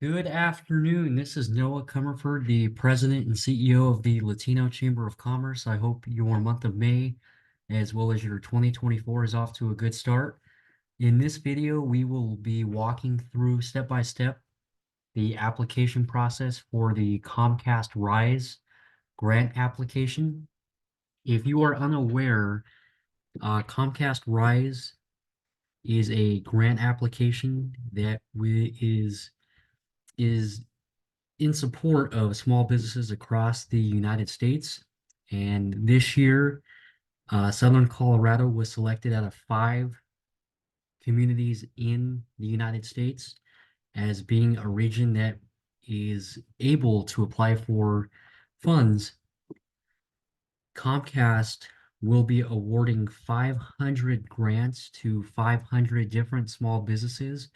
Good afternoon. This is Noah Comerford, the President and CEO of the Latino Chamber of Commerce. I hope your month of May, as well as your 2024, is off to a good start. In this video, we will be walking through step by step the application process for the Comcast Rise grant application. If you are unaware, Comcast Rise is a grant application that is in support of small businesses across the United States. And this year, Southern Colorado was selected out of 5 communities in the United States as being a region that is able to apply for funds. Comcast will be awarding 500 grants to 500 different small businesses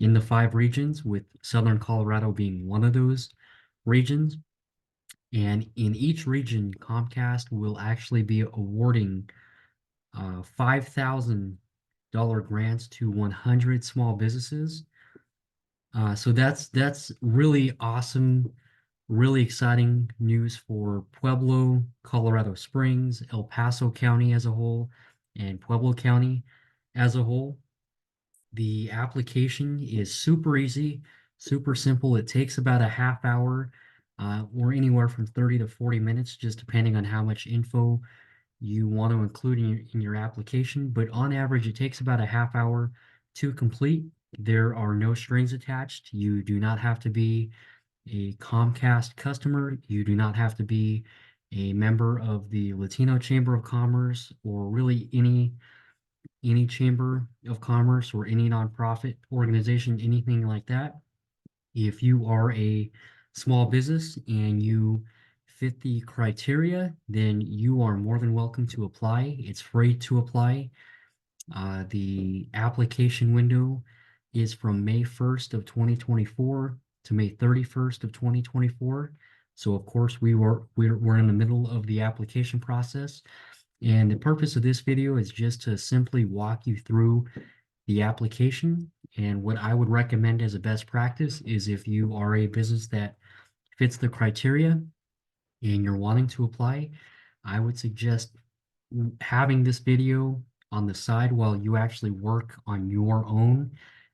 in the 5 regions, with Southern Colorado being one of those regions. And in each region, Comcast will actually be awarding $5,000 grants to 100 small businesses. So that's really awesome, really exciting news for Pueblo, Colorado Springs, El Paso County as a whole, and Pueblo County as a whole. The application is super easy, super simple. It takes about a half hour or anywhere from 30 to 40 minutes, just depending on how much info you want to include in your application. But on average, it takes about a half hour to complete. There are no strings attached. You do not have to be a Comcast customer. You do not have to be a member of the Latino Chamber of Commerce or really any chamber of commerce or any nonprofit organization, anything like that. If you are a small business and you fit the criteria, then you are more than welcome to apply. It's free to apply. The application window is from May 1st of 2024 to May 31st of 2024. So of course we're in the middle of the application process. And the purpose of this video is just to simply walk you through the application. And what I would recommend as a best practice is, if you are a business that fits the criteria and you're wanting to apply, I would suggest having this video on the side while you actually work on your own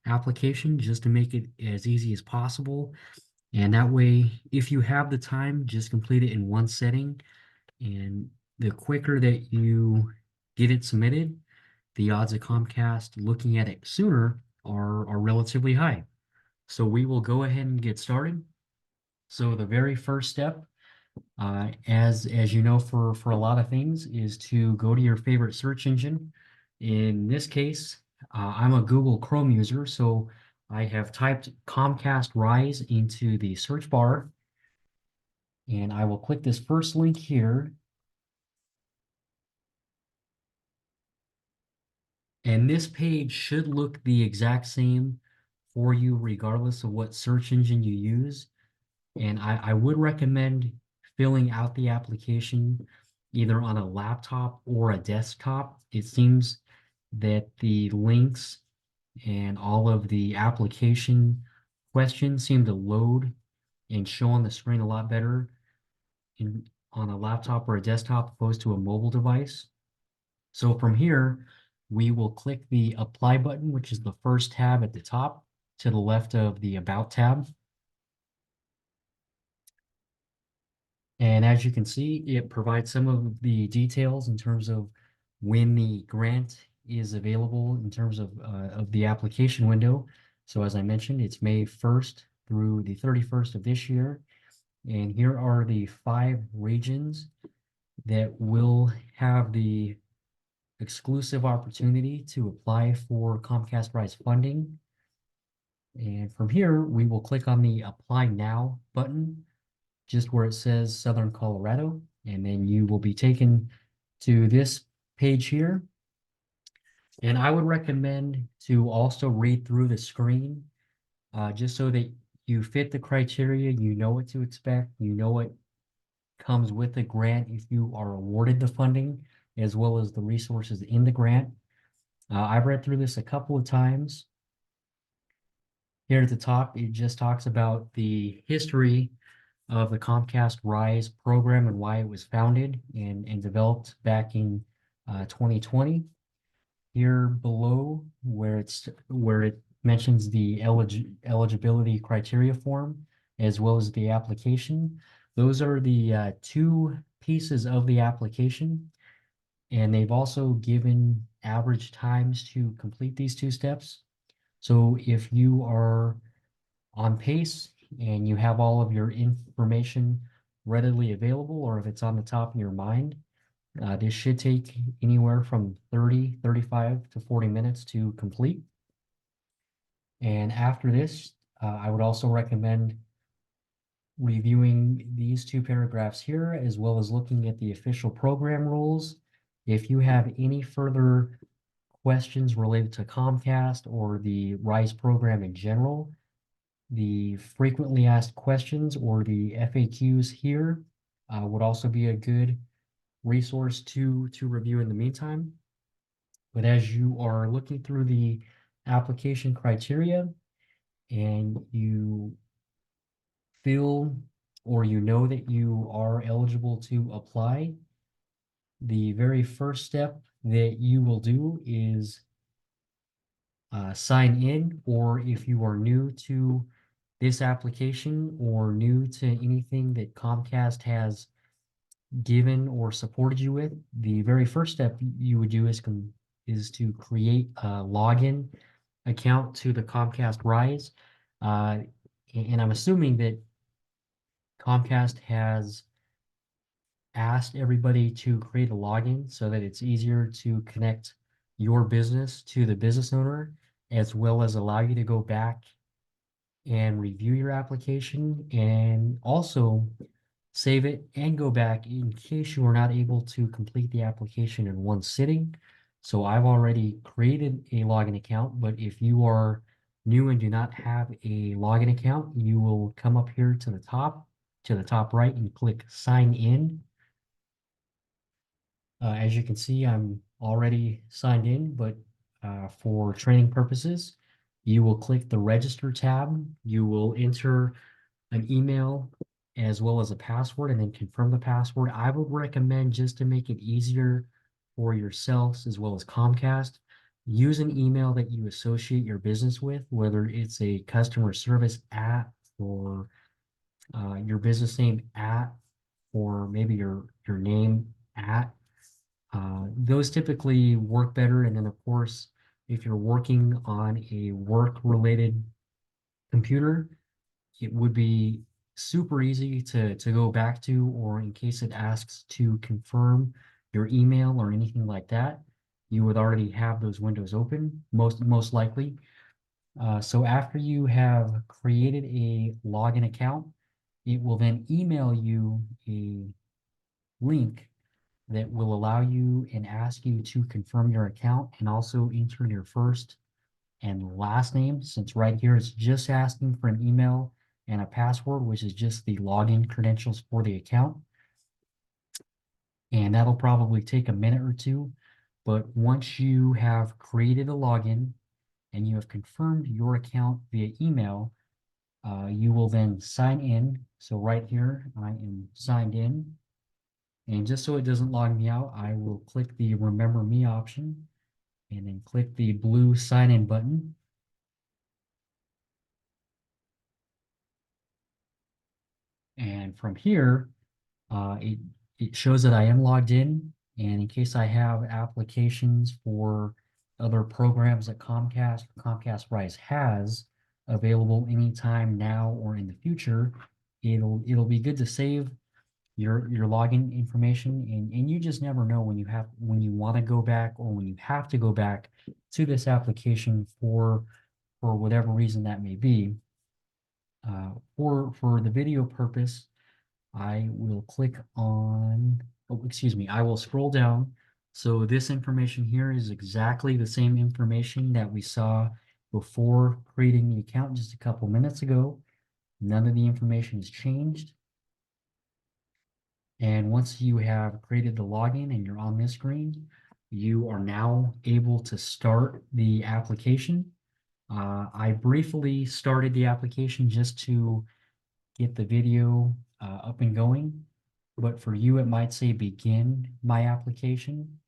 application, just to make it as easy as possible. And that way, if you have the time, just complete it in one setting. And the quicker that you get it submitted, the odds of Comcast looking at it sooner are relatively high. So we will go ahead and get started. So the very first step, as you know, for a lot of things, is to go to your favorite search engine. In this case, I'm a Google Chrome user, so I have typed Comcast Rise into the search bar, and I will click this first link here. And this page should look the exact same for you, regardless of what search engine you use. And I would recommend filling out the application either on a laptop or a desktop. It seems that the links and all of the application questions seem to load and show on the screen a lot better on a laptop or a desktop opposed to a mobile device. So from here, we will click the Apply button, which is the first tab at the top to the left of the About tab. And as you can see, it provides some of the details in terms of when the grant is available in terms of the application window. So as I mentioned, it's May 1st through the 31st of this year. And here are the 5 regions that will have the exclusive opportunity to apply for Comcast Rise funding. And from here, we will click on the Apply Now button, just where it says Southern Colorado, and then you will be taken to this page here. And I would recommend to also read through the screen, just so that you fit the criteria, you know what to expect, you know what comes with the grant if you are awarded the funding, as well as the resources in the grant. I've read through this a couple of times, Here at the top, it just talks about the history of the Comcast Rise program and why it was founded and developed back in 2020. Here below, where it mentions the eligibility criteria form as well as the application, those are the two pieces of the application, and they've also given average times to complete these two steps. So if you are on pace and you have all of your information readily available, or if it's on the top of your mind, this should take anywhere from 30, 35 to 40 minutes to complete. And after this, I would also recommend reviewing these two paragraphs here, as well as looking at the official program rules. If you have any further questions related to Comcast or the RISE program in general, the frequently asked questions or the FAQs here would also be a good resource to review in the meantime. But as you are looking through the application criteria and you feel or you know that you are eligible to apply, the very first step that you will do is sign in, or if you are new to this application or new to anything that Comcast has given or supported you with, the very first step you would do is to create a login account to the Comcast Rise. And I'm assuming that Comcast has asked everybody to create a login so that it's easier to connect your business to the business owner, as well as allow you to go back and review your application and also save it and go back in case you are not able to complete the application in one sitting. So I've already created a login account, but if you are new and do not have a login account, you will come up here to the top right and click sign in. As you can see, I'm already signed in, but for training purposes, you will click the register tab. You will enter an email as well as a password and then confirm the password. I would recommend, just to make it easier for yourselves as well as Comcast, use an email that you associate your business with, whether it's a customer service at or your business name at, or maybe your name at. Those typically work better. And then of course, if you're working on a work-related computer, it would be super easy to go back to, or in case it asks to confirm your email or anything like that, you would already have those windows open, most likely. So after you have created a login account, it will then email you a link that will allow you and ask you to confirm your account and also enter your first and last name, since right here it's just asking for an email and a password, which is just the login credentials for the account. And that'll probably take a minute or two. But once you have created a login and you have confirmed your account via email, you will then sign in. So right here, I am signed in. And just so it doesn't log me out, I will click the Remember Me option and then click the blue sign in button. And from here, it shows that I am logged in. And in case I have applications for other programs that Comcast or Comcast Rise has available anytime now or in the future, it'll be good to save your login information, and you just never know when you want to go back or when you have to go back to this application for whatever reason that may be. For the video purpose, I will click on, oh, excuse me, I will scroll down. So this information here is exactly the same information that we saw before creating the account just a couple minutes ago. None of the information has changed. And once you have created the login and you're on this screen, you are now able to start the application. I briefly started the application just to get the video up and going, but for you, it might say begin my application.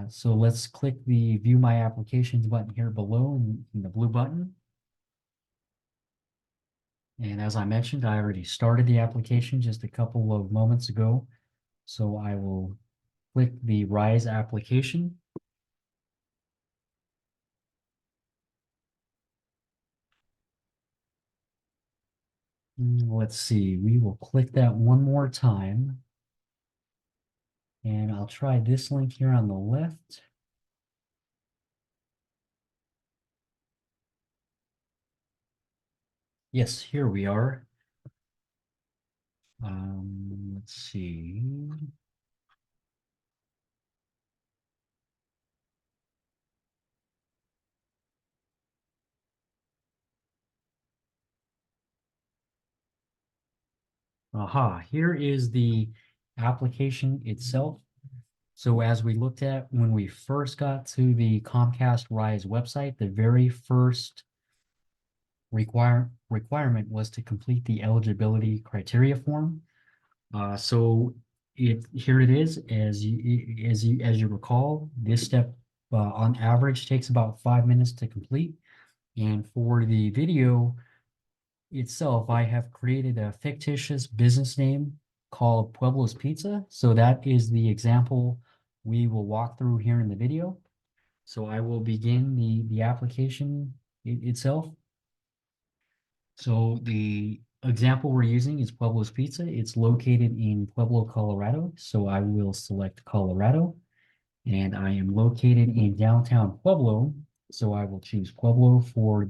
So let's click the view my applications button here below in the blue button. And as I mentioned, I already started the application just a couple of moments ago. So I will click the Rise application. Let's see, we will click that one more time. And I'll try this link here on the left. Yes, here we are. Let's see. Aha, here is the application itself. So as we looked at when we first got to the Comcast Rise website, the very first requirement was to complete the eligibility criteria form. So here it is. As you recall, this step on average takes about 5 minutes to complete. And for the video itself, I have created a fictitious business name called Pueblo's Pizza. So that is the example we will walk through here in the video. So I will begin the application itself. So the example we're using is Pueblo's Pizza. It's located in Pueblo, Colorado. So I will select Colorado. And I am located in downtown Pueblo. So I will choose Pueblo for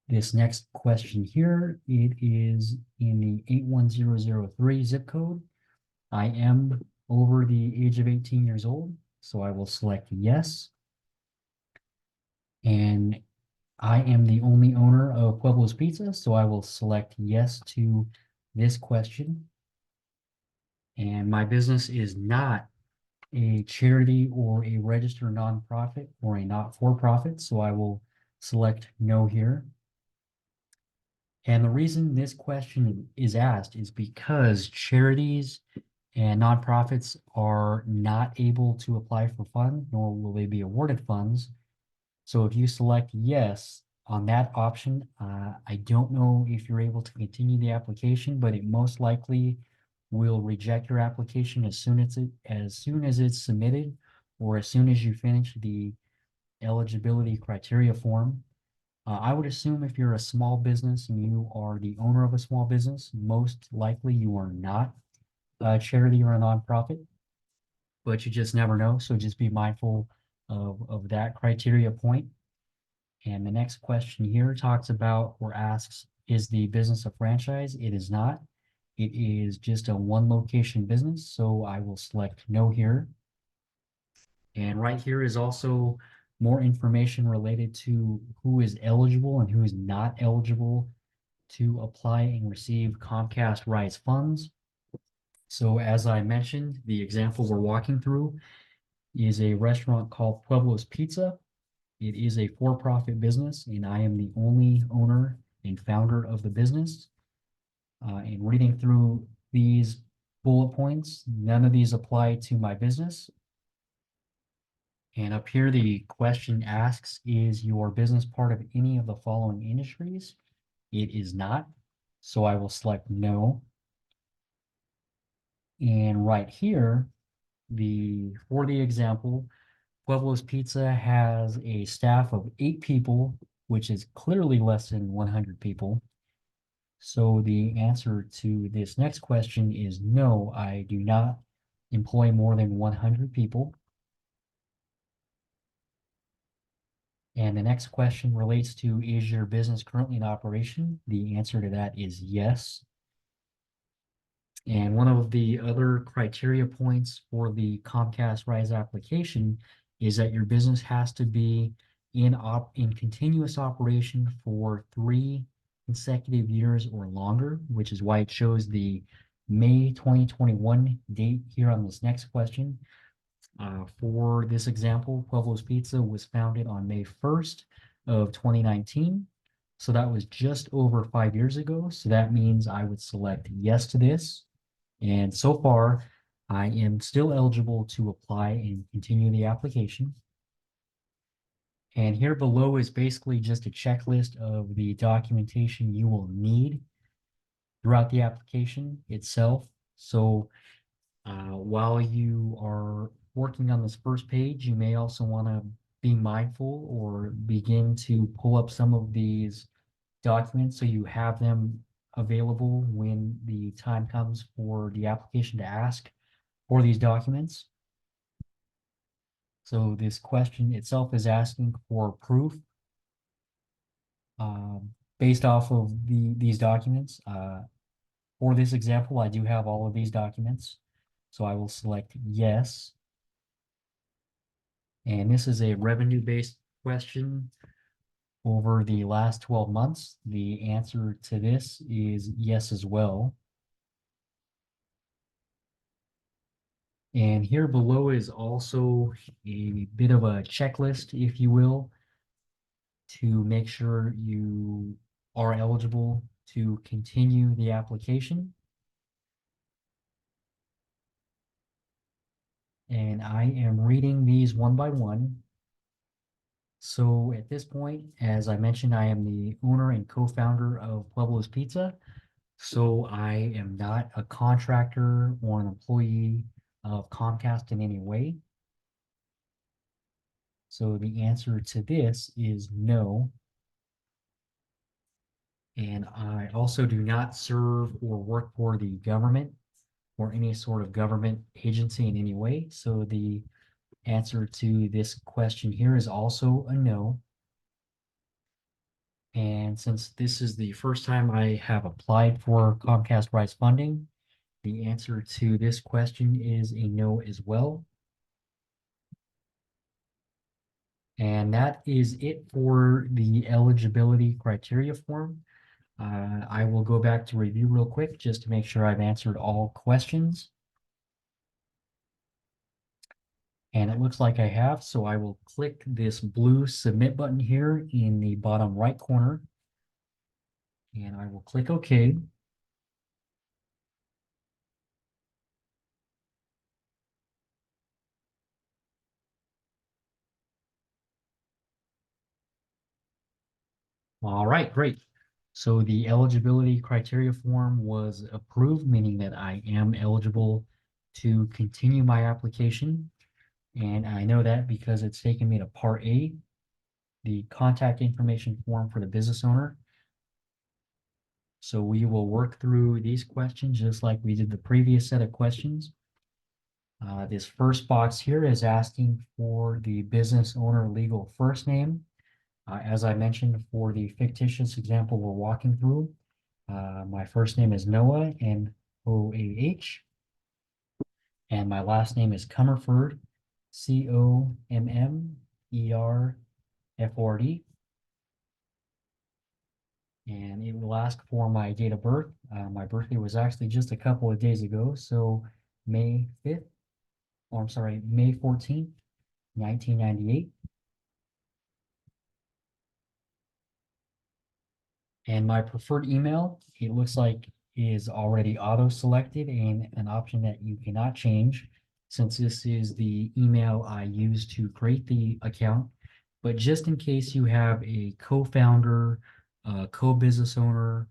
this next question here. It is in the 81003 zip code. I am over the age of 18 years old. So I will select yes. And I am the only owner of Pueblo's Pizza, so I will select yes to this question. And my business is not a charity or a registered nonprofit or a not-for-profit, so I will select no here. And the reason this question is asked is because charities and nonprofits are not able to apply for funds, nor will they be awarded funds. So if you select yes on that option, I don't know if you're able to continue the application, but it most likely will reject your application as soon as it's submitted, or as soon as you finish the eligibility criteria form. I would assume if you're a small business and you are the owner of a small business, most likely you are not a charity or a nonprofit, but you just never know. So just be mindful of that criteria point. And the next question here talks about or asks, is the business a franchise? It is not. It is just a one location business. So I will select no here. And right here is also more information related to who is eligible and who is not eligible to apply and receive Comcast Rise funds. So as I mentioned, the example we're walking through is a restaurant called Pueblo's Pizza. It is a for-profit business, and I am the only owner and founder of the business. And reading through these bullet points, none of these apply to my business. And up here, the question asks, is your business part of any of the following industries? It is not, so I will select no. And right here, for the example, Pueblo's Pizza has a staff of 8 people, which is clearly less than 100 people. So the answer to this next question is no, I do not employ more than 100 people. And the next question relates to, is your business currently in operation? The answer to that is yes. And one of the other criteria points for the Comcast Rise application is that your business has to be in continuous operation for 3 consecutive years or longer, which is why it shows the May 2021 date here on this next question. For this example, Pueblo's Pizza was founded on May 1st of 2019. So that was just over 5 years ago. So that means I would select yes to this. And so far, I am still eligible to apply and continue the application. And here below is basically just a checklist of the documentation you will need throughout the application itself. So while you are working on this first page, you may also want to be mindful or begin to pull up some of these documents so you have them available when the time comes for the application to ask for these documents. So this question itself is asking for proof based off of these documents. For this example, I do have all of these documents. So I will select yes. And this is a revenue-based question over the last 12 months. The answer to this is yes as well. And here below is also a bit of a checklist, if you will, to make sure you are eligible to continue the application. And I am reading these one by one. So at this point, as I mentioned, I am the owner and co-founder of Pueblo's Pizza. So I am not a contractor or an employee of Comcast in any way. So the answer to this is no. And I also do not serve or work for the government or any sort of government agency in any way. So the answer to this question here is also a no. And since this is the first time I have applied for Comcast Rights funding, the answer to this question is a no as well. And that is it for the eligibility criteria form. I will go back to review real quick just to make sure I've answered all questions. And it looks like I have, so I will click this blue submit button here in the bottom right corner. And I will click OK. All right, great. So the eligibility criteria form was approved, meaning that I am eligible to continue my application. And I know that because it's taken me to part A, the contact information form for the business owner. So we will work through these questions just like we did the previous set of questions. This first box here is asking for the business owner legal first name. As I mentioned for the fictitious example we're walking through, my first name is Noah, N-O-A-H, and my last name is Comerford, C-O-M-M-E-R-F-O-R-D. And it will ask for my date of birth. My birthday was actually just a couple of days ago, so May 5th, or I'm sorry, May 14th, 1998. And my preferred email, it looks like is already auto-selected and an option that you cannot change since this is the email I use to create the account. But just in case you have a co-founder, a co-business owner,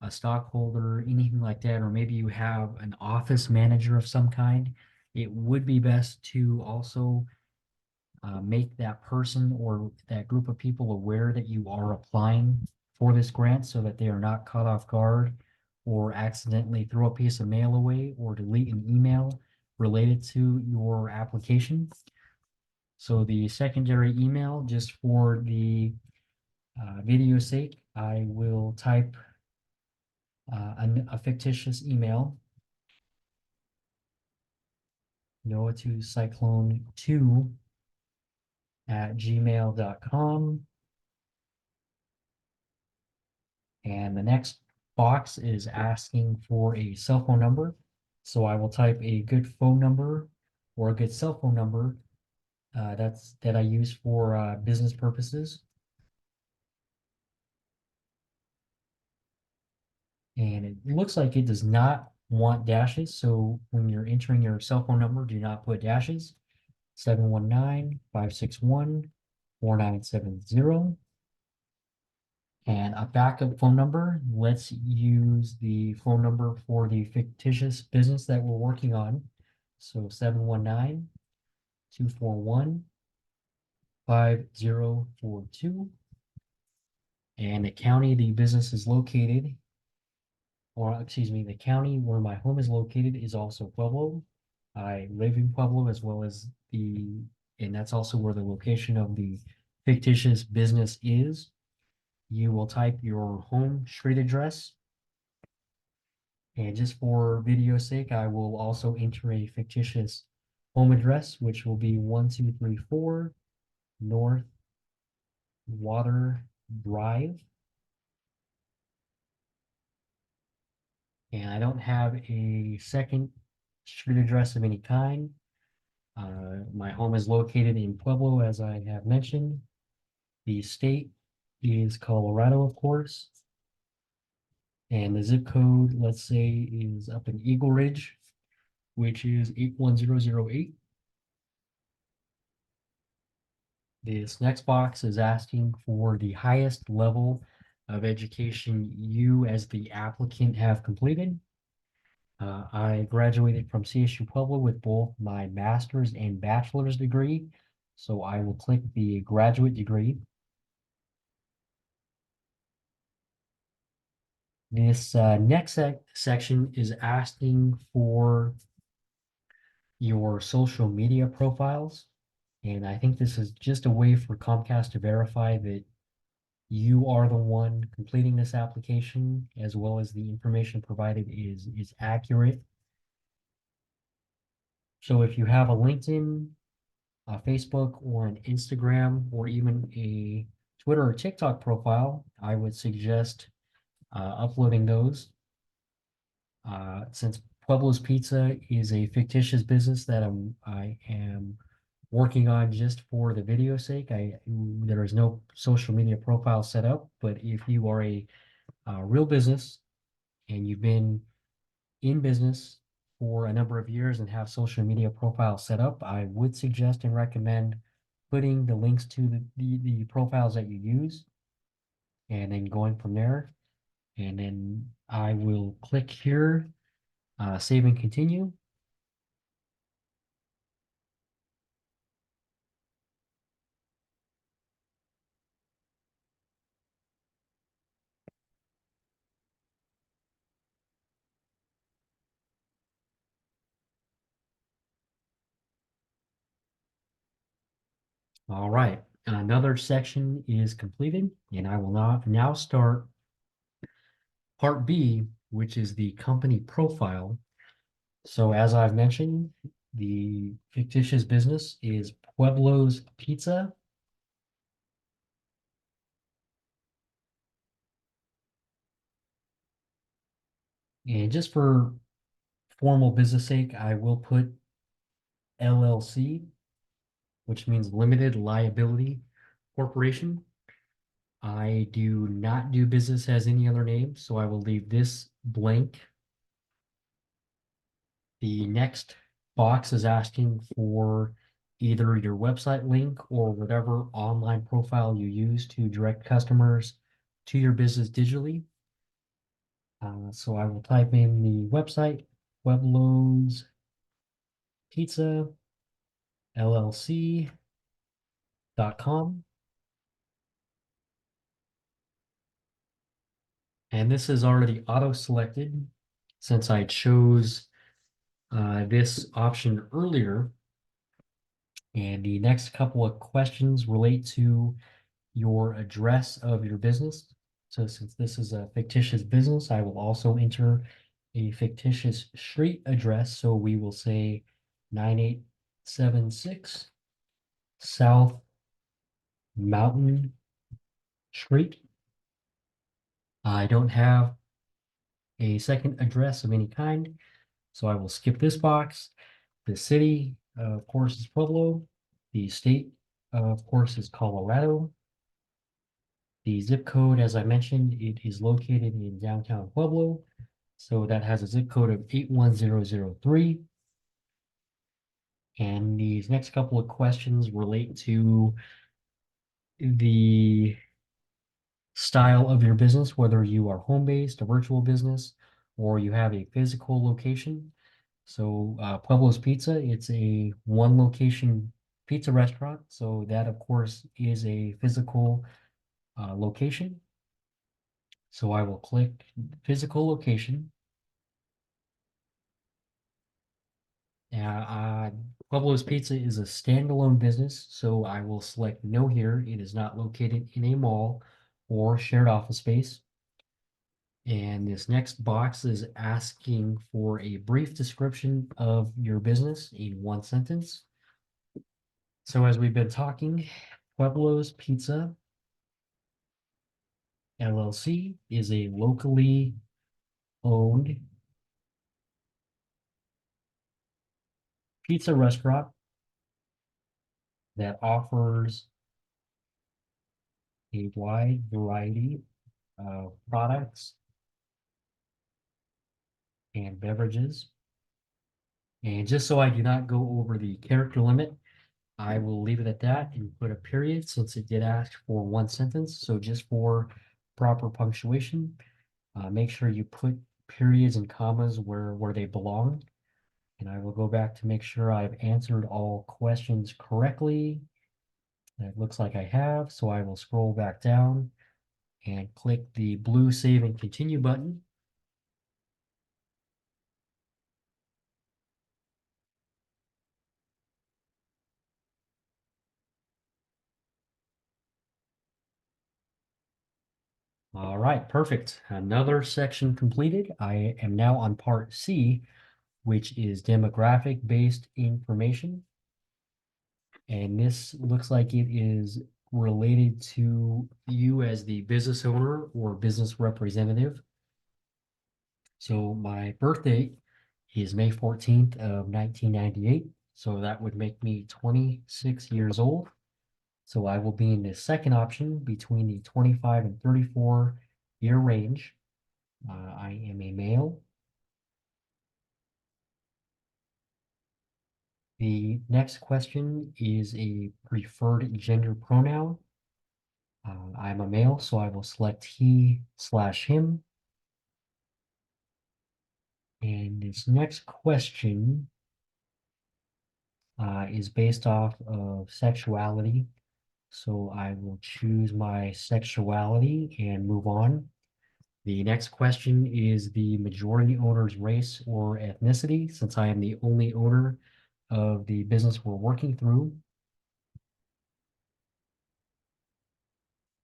a stockholder, anything like that, or maybe you have an office manager of some kind, it would be best to also make that person or that group of people aware that you are applying for this grant so that they are not caught off guard or accidentally throw a piece of mail away or delete an email related to your application. So the secondary email, just for the video's sake, I will type a fictitious email, Noah to Cyclone2 at gmail.com. And the next box is asking for a cell phone number. So I will type a good phone number or a good cell phone number that I use for business purposes. And it looks like it does not want dashes. So when you're entering your cell phone number, do not put dashes. 719-561-4970. And a backup phone number, let's use the phone number for the fictitious business that we're working on. So 719-241-5042. And the county the business is located, or excuse me, the county where my home is located is also Pueblo. I live in Pueblo as well as and that's also where the location of the fictitious business is. You will type your home street address. And just for video sake, I will also enter a fictitious home address, which will be 1234 North Water Drive. And I don't have a second street address of any kind. My home is located in Pueblo, as I have mentioned. The state is Colorado, of course. And the zip code, let's say, is up in Eagle Ridge, which is 81008. This next box is asking for the highest level of education you as the applicant have completed. I graduated from CSU Pueblo with both my master's and bachelor's degree, so I will click the graduate degree. This next section is asking for your social media profiles, and I think this is just a way for Comcast to verify that you are the one completing this application, as well as the information provided is accurate. So if you have a LinkedIn, a Facebook, or an Instagram, or even a Twitter or TikTok profile, I would suggest uploading those. Since Pueblo's Pizza is a fictitious business that I am working on just for the video sake, there is no social media profile set up. But if you are a real business and you've been in business for a number of years and have social media profiles set up, I would suggest and recommend putting the links to the profiles that you use and then going from there. And then I will click here, save and continue. All right, another section is completed, and I will now start part B, which is the company profile. So as I've mentioned, the fictitious business is Pueblo's Pizza. And just for formal business sake, I will put LLC, which means Limited Liability Corporation. I do not do business as any other name, so I will leave this blank. The next box is asking for either your website link or whatever online profile you use to direct customers to your business digitally. So I will type in the website, Pueblo's Pizza LLC.com. And this is already auto-selected since I chose this option earlier. And the next couple of questions relate to your address of your business. So since this is a fictitious business, I will also enter a fictitious street address. So we will say 9876 South Mountain Street. I don't have a second address of any kind, so I will skip this box. The city of course, is Pueblo. The state, of course, is Colorado. The zip code, as I mentioned, it is located in downtown Pueblo. So that has a zip code of 81003. And these next couple of questions relate to the style of your business, whether you are home-based, a virtual business, or you have a physical location. So Pueblo's Pizza, it's a one location pizza restaurant. So that, of course, is a physical location. So I will click physical location. Uh, Pueblo's Pizza is a standalone business, so I will select no here. It is not located in a mall or shared office space. And this next box is asking for a brief description of your business in one sentence. So as we've been talking, Pueblo's Pizza LLC is a locally owned pizza restaurant that offers a wide variety of products and beverages. And just so I do not go over the character limit, I will leave it at that and put a period since it did ask for one sentence. So just for proper punctuation, make sure you put periods and commas where they belong. And I will go back to make sure I've answered all questions correctly. It looks like I have, so I will scroll back down and click the blue Save and Continue button. All right, perfect. Another section completed. I am now on part C, which is demographic-based information. And this looks like it is related to you as the business owner or business representative. So my birthday is May 14th of 1998. So that would make me 26 years old. So I will be in the second option between the 25 and 34 year range. I am a male. The next question is a preferred gender pronoun. I'm a male, so I will select he/him. And this next question is based off of sexuality. So I will choose my sexuality and move on. The next question is the majority owner's race or ethnicity, since I am the only owner of the business we're working through.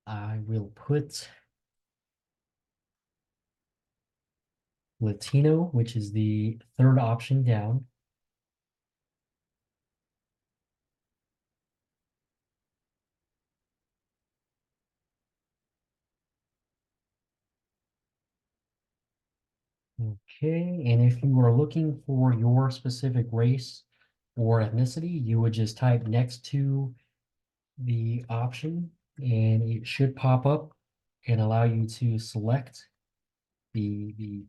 I will put Latino, which is the third option down. Okay, and if you are looking for your specific race or ethnicity, you would just type next to the option and it should pop up and allow you to select the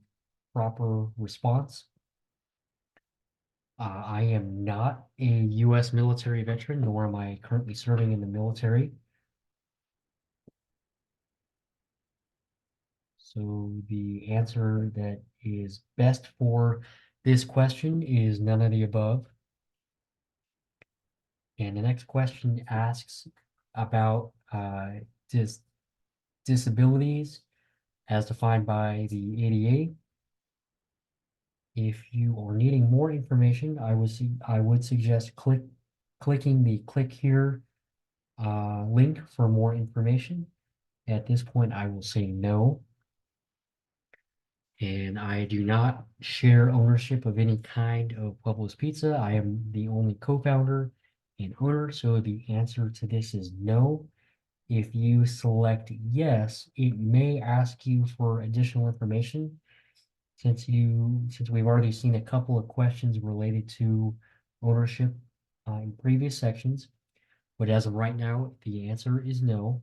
proper response. I am not a U.S. military veteran, nor am I currently serving in the military. So the answer that is best for this question is none of the above. And the next question asks about dis disabilities as defined by the ADA. If you are needing more information, I would suggest clicking the click here link for more information. At this point, I will say no. And I do not share ownership of any kind of Pueblo's Pizza. I am the only co-founder and owner, so the answer to this is no. If you select yes, it may ask you for additional information since we've already seen a couple of questions related to ownership in previous sections, but as of right now, the answer is no.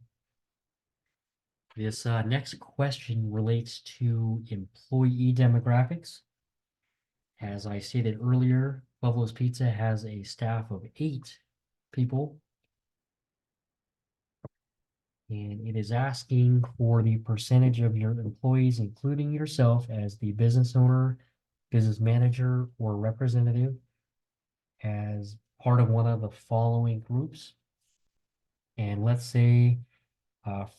This next question relates to employee demographics. As I stated earlier, Buffalo's Pizza has a staff of 8 people, and it is asking for the percentage of your employees, including yourself as the business owner, business manager, or representative, as part of one of the following groups. And let's say,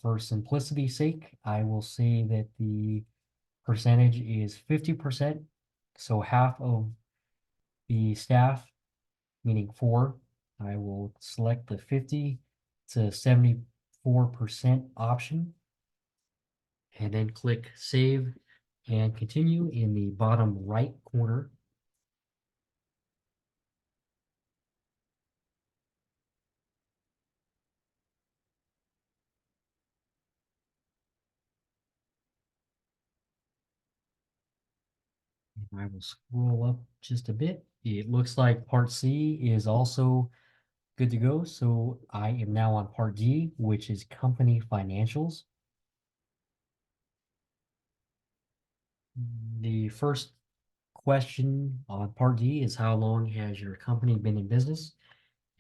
for simplicity's sake, I will say that the percentage is 50%. So half of the staff, meaning 4, I will select the 50 to 74% option and then click Save and Continue in the bottom right corner. I will scroll up just a bit. It looks like part C is also good to go. So I am now on part D, which is company financials. The first question on part D is how long has your company been in business?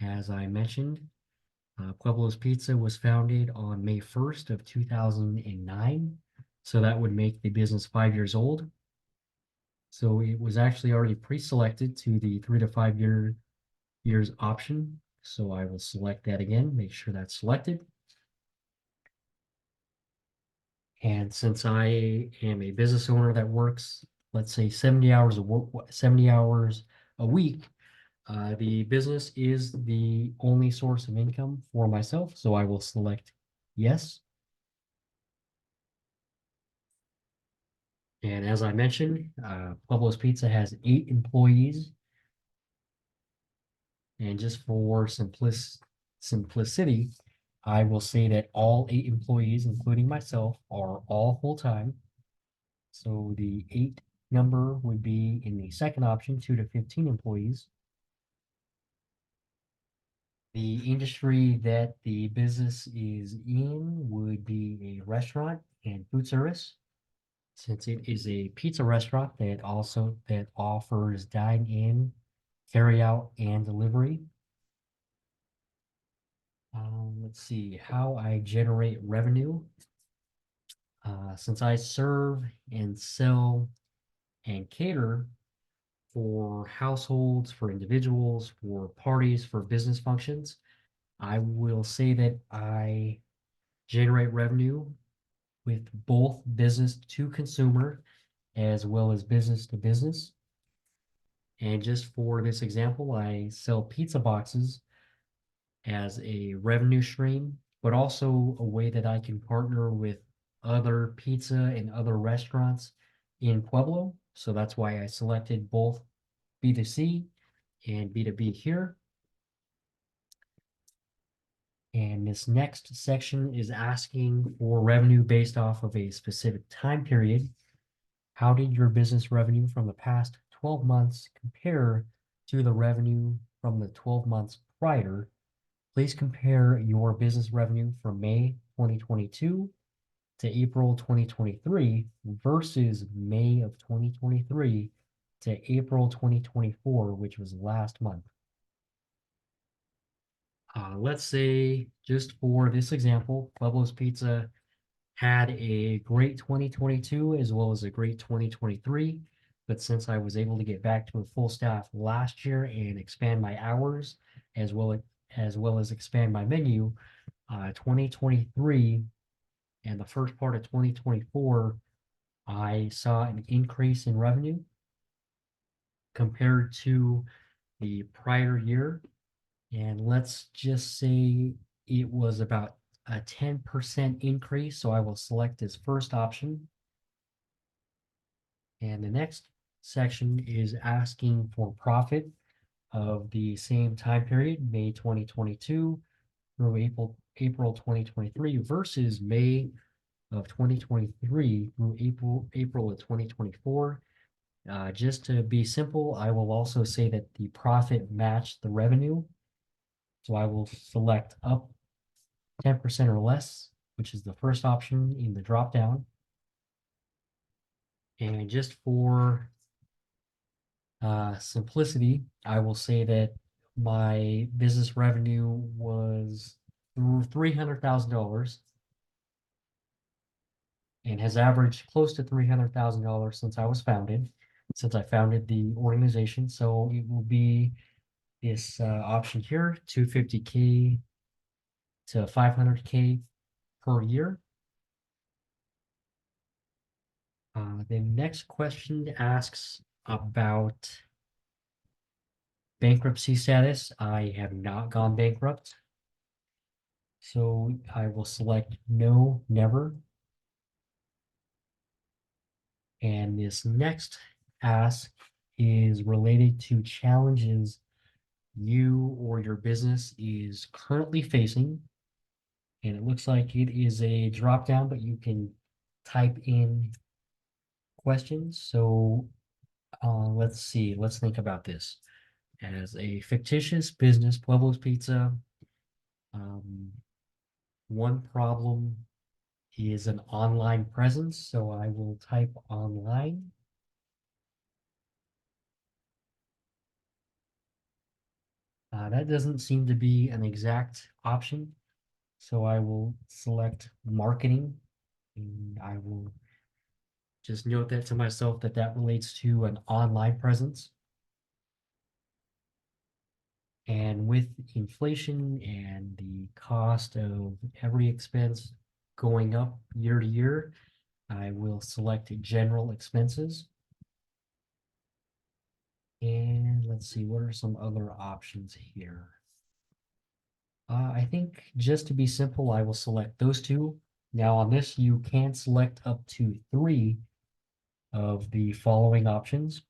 As I mentioned, Pueblo's Pizza was founded on May 1st of 2009. So that would make the business 5 years old. So it was actually already pre-selected to the 3 to 5 years option. So I will select that again, make sure that's selected. And since I am a business owner that works, let's say 70 hours a week, the business is the only source of income for myself. So I will select yes. And as I mentioned, Pueblo's Pizza has 8 employees. And just for simplicity, I will say that all 8 employees, including myself, are all full-time. So the 8 number would be in the second option, 2 to 15 employees. The industry that the business is in would be a restaurant and food service, since it is a pizza restaurant that offers dine-in, carry-out, and delivery. Let's see how I generate revenue. Since I serve and sell and cater for households, for individuals, for parties, for business functions, I will say that I generate revenue with both business to consumer as well as business to business. And just for this example, I sell pizza boxes as a revenue stream, but also a way that I can partner with other pizza and other restaurants in Pueblo. So that's why I selected both B2C and B2B here. And this next section is asking for revenue based off of a specific time period. How did your business revenue from the past 12 months compare to the revenue from the 12 months prior? Please compare your business revenue from May 2022 to April 2023 versus May of 2023 to April 2024, which was last month. Let's say, just for this example, Pueblo's Pizza had a great 2022 as well as a great 2023. But since I was able to get back to a full staff last year and expand my hours as well as expand my menu, 2023 and the first part of 2024, I saw an increase in revenue compared to the prior year. And let's just say it was about a 10% increase. So I will select this first option. And the next section is asking for profit of the same time period, May 2022 through April 2023 versus May of 2023 through April of 2024. Just to be simple, I will also say that the profit matched the revenue. So I will select up 10% or less, which is the first option in the drop down. And just for simplicity, I will say that my business revenue was $300,000 and has averaged close to $300,000 since I founded the organization. So it will be this option here, 250K to 500K per year. The next question asks about bankruptcy status. I have not gone bankrupt. So I will select no, never. And this next ask is related to challenges you or your business is currently facing. And it looks like it is a drop down, but you can type in questions. So let's see, let's think about this. As a fictitious business, Pueblo's Pizza, um, one problem is an online presence. So I will type online. That doesn't seem to be an exact option. So I will select marketing and I will just note that to myself that that relates to an online presence. And with inflation and the cost of every expense going up year to year, I will select general expenses. And let's see, what are some other options here? I think just to be simple, I will select those two. Now on this, you can select up to 3 of the following options.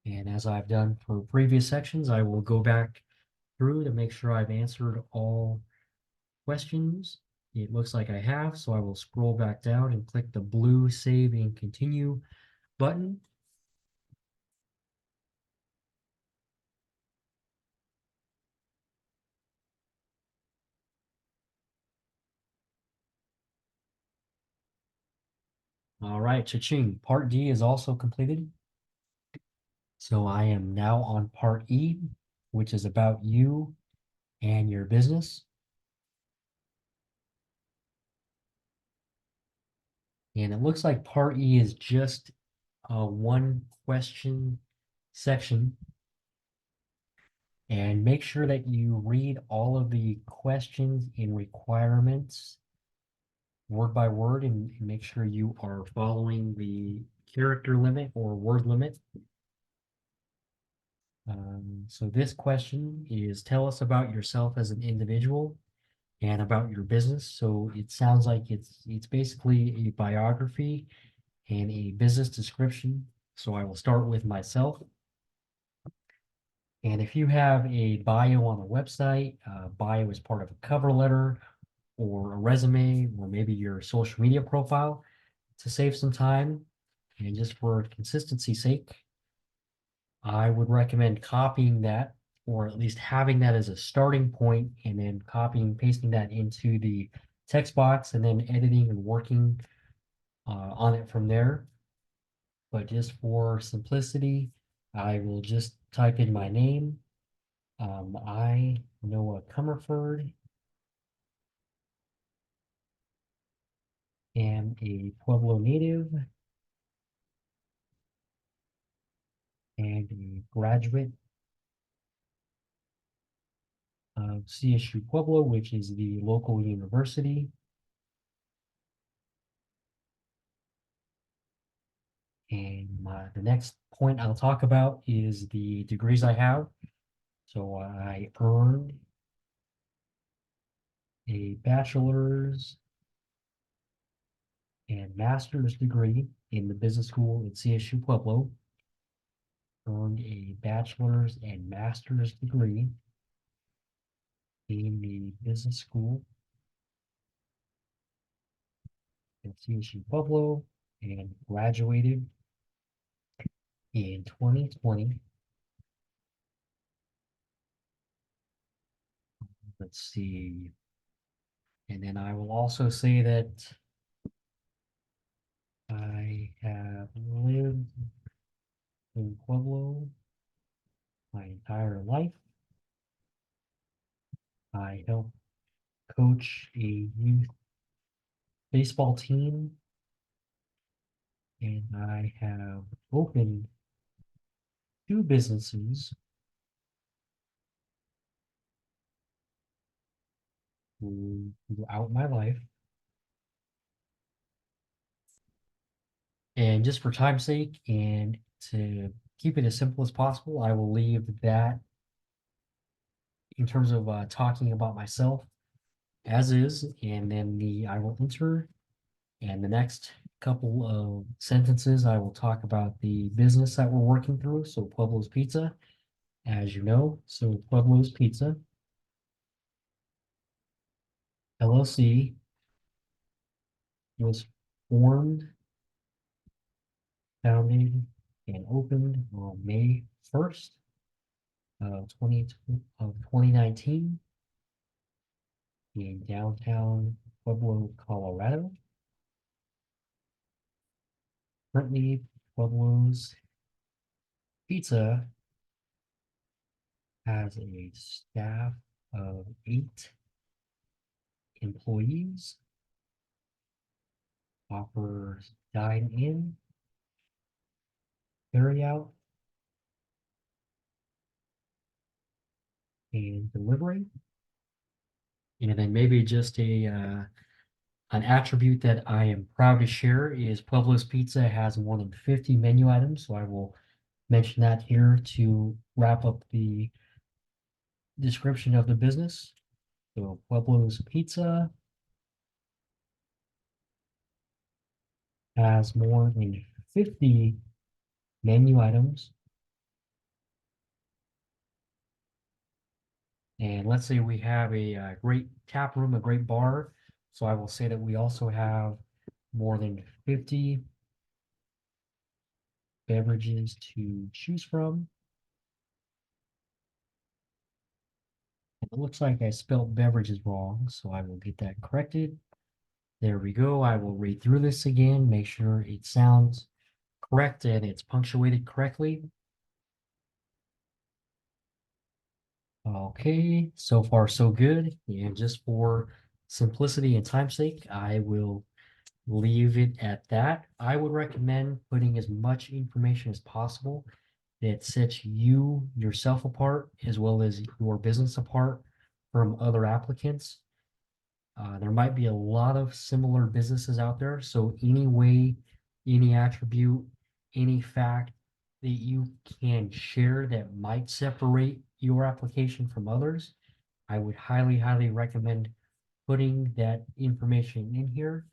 And as I've done for previous sections, I will go back through to make sure I've answered all questions. It looks like I have, so I will scroll back down and click the blue Save and Continue button. All right, cha-ching. Part D is also completed. So I am now on Part E, which is about you and your business. And it looks like Part E is just a one question section. And make sure that you read all of the questions and requirements word by word and make sure you are following the character limit or word limit. So this question is, tell us about yourself as an individual and about your business. So it sounds like it's basically a biography and a business description. So I will start with myself. And if you have a bio on the website, bio is part of a cover letter or a resume or maybe your social media profile, to save some time and just for consistency's sake, I would recommend copying that or at least having that as a starting point and then copying, pasting that into the text box and then editing and working on it from there. But just for simplicity, I will just type in my name. I, Noah Comerford, am a Pueblo native and a graduate of CSU Pueblo, which is the local university. And the next point I'll talk about is the degrees I have. So I earned a bachelor's and master's degree in the business school at CSU Pueblo. Earned a bachelor's and master's degree in the business school at CSU Pueblo and graduated in 2020. Let's see. And then I will also say that I have lived in Pueblo my entire life. I helped coach a youth baseball team, and I have opened two businesses throughout my life. And just for time's sake and to keep it as simple as possible, I will leave that in terms of talking about myself as is, and then I will enter, and the next couple of sentences I will talk about the business that we're working through. So Pueblo's Pizza, as you know, so Pueblo's Pizza LLC was formed, founded, and opened on May 1st of 2019 in downtown Pueblo, Colorado. Currently, Pueblo's Pizza has a staff of 8 employees, offers dine-in, carry-out, and delivery. And then maybe just an attribute that I am proud to share is Pueblo's Pizza has more than 50 menu items, so I will mention that here to wrap up the description of the business. So Pueblo's Pizza has more than 50 menu items. And let's say we have a great tap room, a great bar. So I will say that we also have more than 50 beverages to choose from. It looks like I spelled beverages wrong, so I will get that corrected. There we go. I will read through this again, make sure it sounds correct and it's punctuated correctly. Okay, so far so good. And just for simplicity and time's sake, I will leave it at that. I would recommend putting as much information as possible that sets you yourself apart as well as your business apart from other applicants. There might be a lot of similar businesses out there. So any way, any attribute, any fact that you can share that might separate your application from others, I would highly, highly recommend putting that information in here.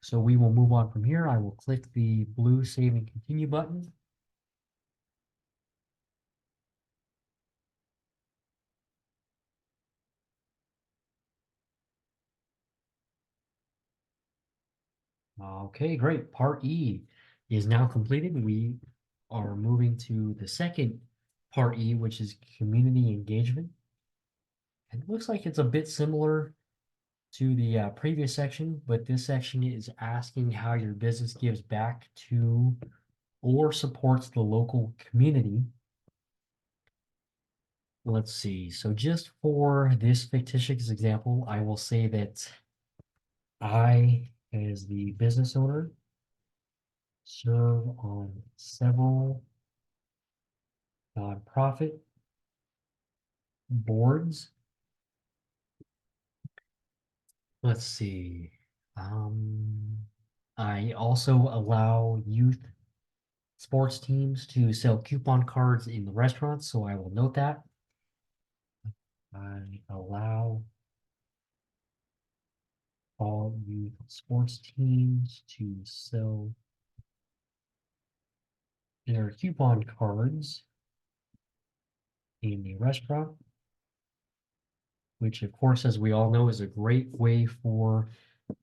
So we will move on from here. I will click the blue Save and Continue button. Okay, great. Part E is now completed. We are moving to the second part E, which is community engagement. And it looks like it's a bit similar to the previous section, but this section is asking how your business gives back to or supports the local community. Let's see. So just for this fictitious example, I will say that I, as the business owner, serve on several nonprofit boards. Let's see. I also allow youth sports teams to sell coupon cards in the restaurants, so I will note that. I allow all youth sports teams to sell their coupon cards in the restaurant, which of course, as we all know, is a great way for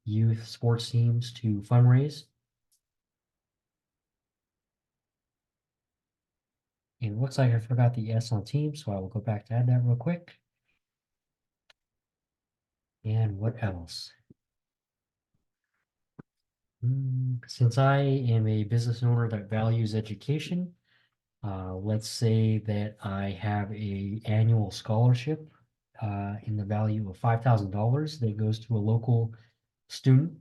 youth sports teams to fundraise. And it looks like I forgot the S on team, so I will go back to add that real quick. And what else? Since I am a business owner that values education, let's say that I have a annual scholarship in the value of $5,000 that goes to a local student.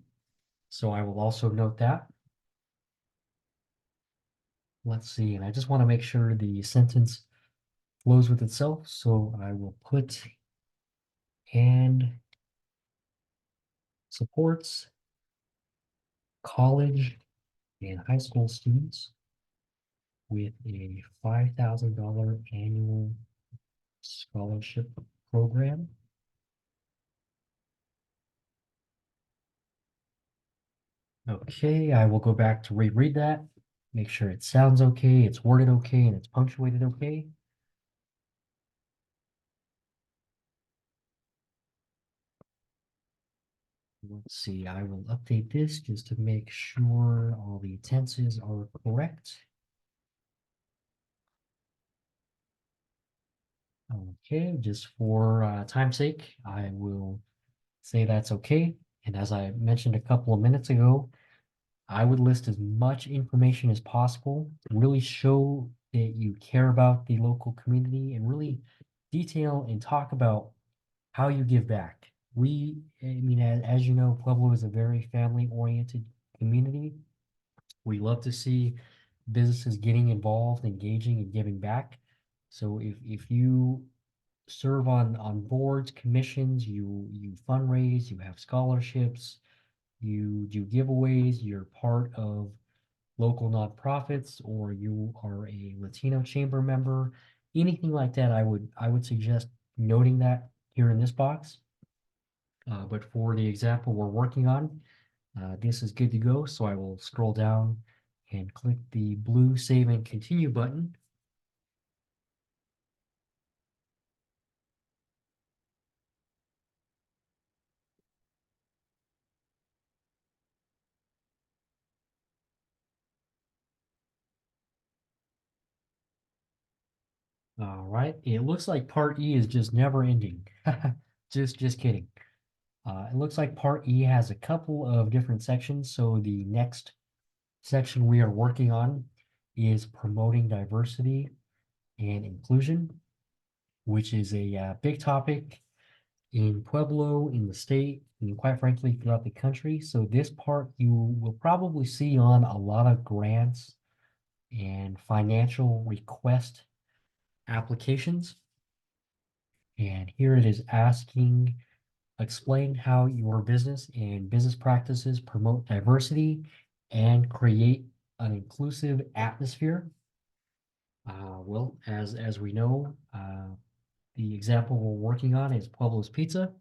So I will also note that. Let's see, and I just want to make sure the sentence flows with itself. So I will put and supports college and high school students with a $5,000 annual scholarship program. Okay, I will go back to reread that, make sure it sounds okay, it's worded okay, and it's punctuated okay. Let's see, I will update this just to make sure all the tenses are correct. Okay, just for time's sake, I will say that's okay. And as I mentioned a couple of minutes ago, I would list as much information as possible to really show that you care about the local community and really detail and talk about how you give back. I mean, as you know, Pueblo is a very family-oriented community. We love to see businesses getting involved, engaging, and giving back. So if you serve on boards, commissions, you fundraise, you have scholarships, you do giveaways, you're part of local nonprofits, or you are a Latino chamber member, anything like that, I would suggest noting that here in this box. But for the example we're working on, this is good to go. So I will scroll down and click the blue Save and Continue button. All right, it looks like Part E is just never ending. Just kidding. It looks like Part E has a couple of different sections. So the next section we are working on is promoting diversity and inclusion, which is a big topic in Pueblo, in the state, and quite frankly, throughout the country. So this part you will probably see on a lot of grants and financial request applications. And here it is asking, explain how your business and business practices promote diversity and create an inclusive atmosphere. Well, as we know, the example we're working on is Pueblo's Pizza.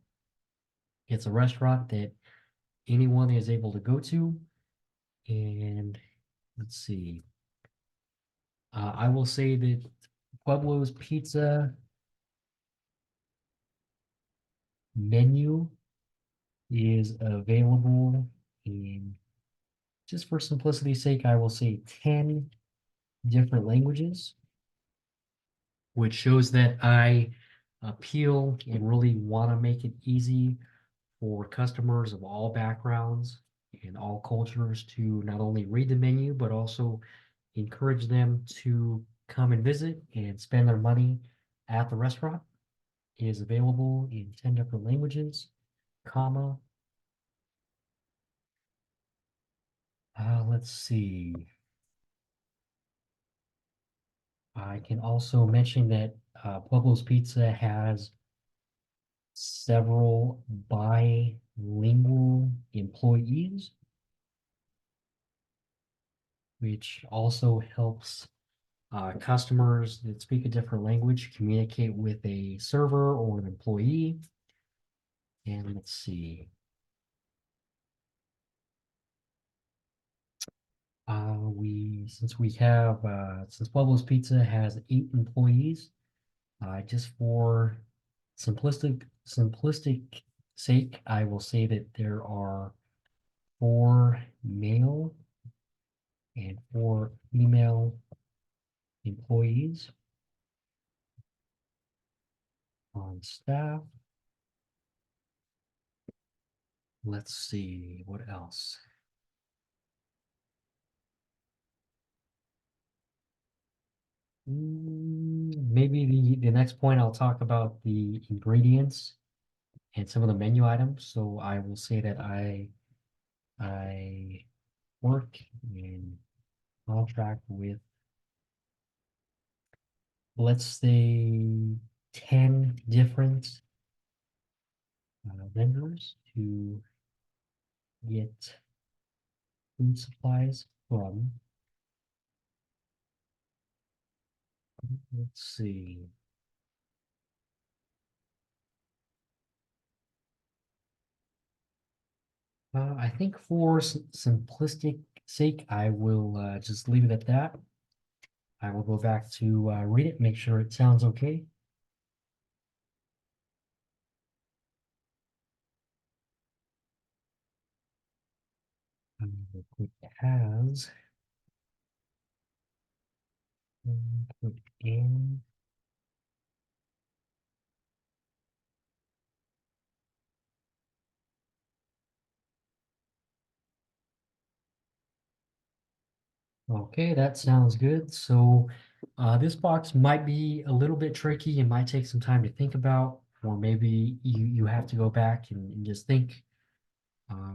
It's a restaurant that anyone is able to go to. And let's see. I will say that Pueblo's Pizza menu is available in, just for simplicity's sake, I will say 10 different languages, which shows that I appeal and really want to make it easy for customers of all backgrounds and all cultures to not only read the menu, but also encourage them to come and visit and spend their money at the restaurant. It is available in 10 different languages, comma. Let's see. I can also mention that Pueblo's Pizza has several bilingual employees, which also helps customers that speak a different language communicate with a server or an employee. And let's see. Since Pueblo's Pizza has 8 employees, just for simplistic sake, I will say that there are 4 male and 4 female employees on staff. Let's see what else. Maybe the next point I'll talk about the ingredients and some of the menu items. So I will say that I work in contract with, let's say, 10 different vendors to get food supplies from. Let's see. I think for simplistic sake, I will just leave it at that. I will go back to read it, make sure it sounds okay. I will put has, and put in. Okay, that sounds good. So this box might be a little bit tricky and might take some time to think about, or maybe you have to go back and just think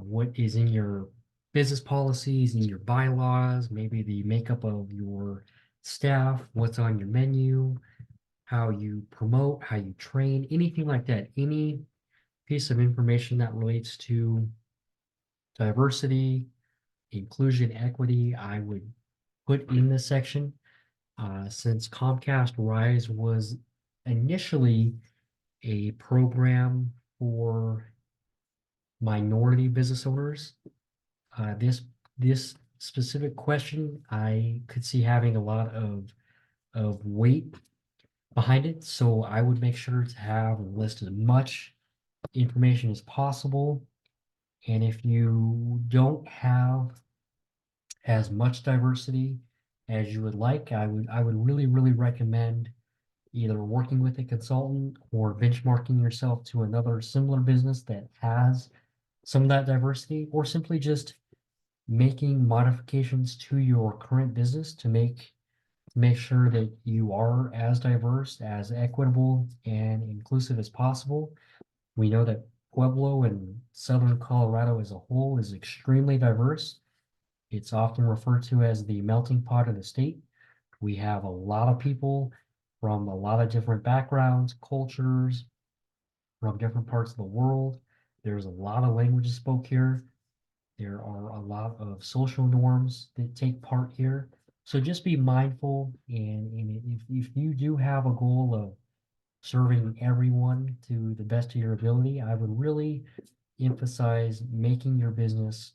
what is in your business policies, in your bylaws, maybe the makeup of your staff, what's on your menu, how you promote, how you train, anything like that. Any piece of information that relates to diversity, inclusion, equity, I would put in this section. Since Comcast Rise was initially a program for minority business owners, this specific question I could see having a lot of weight behind it. So I would make sure to have and list as much information as possible. And if you don't have as much diversity as you would like, I would really recommend either working with a consultant or benchmarking yourself to another similar business that has some of that diversity, or simply just making modifications to your current business to make sure that you are as diverse, as equitable, and inclusive as possible. We know that Pueblo and southern Colorado as a whole is extremely diverse. It's often referred to as the melting pot of the state. We have a lot of people from a lot of different backgrounds, cultures, from different parts of the world. There's a lot of languages spoke here. There are a lot of social norms that take part here. So just be mindful, and if you do have a goal of serving everyone to the best of your ability, I would really emphasize making your business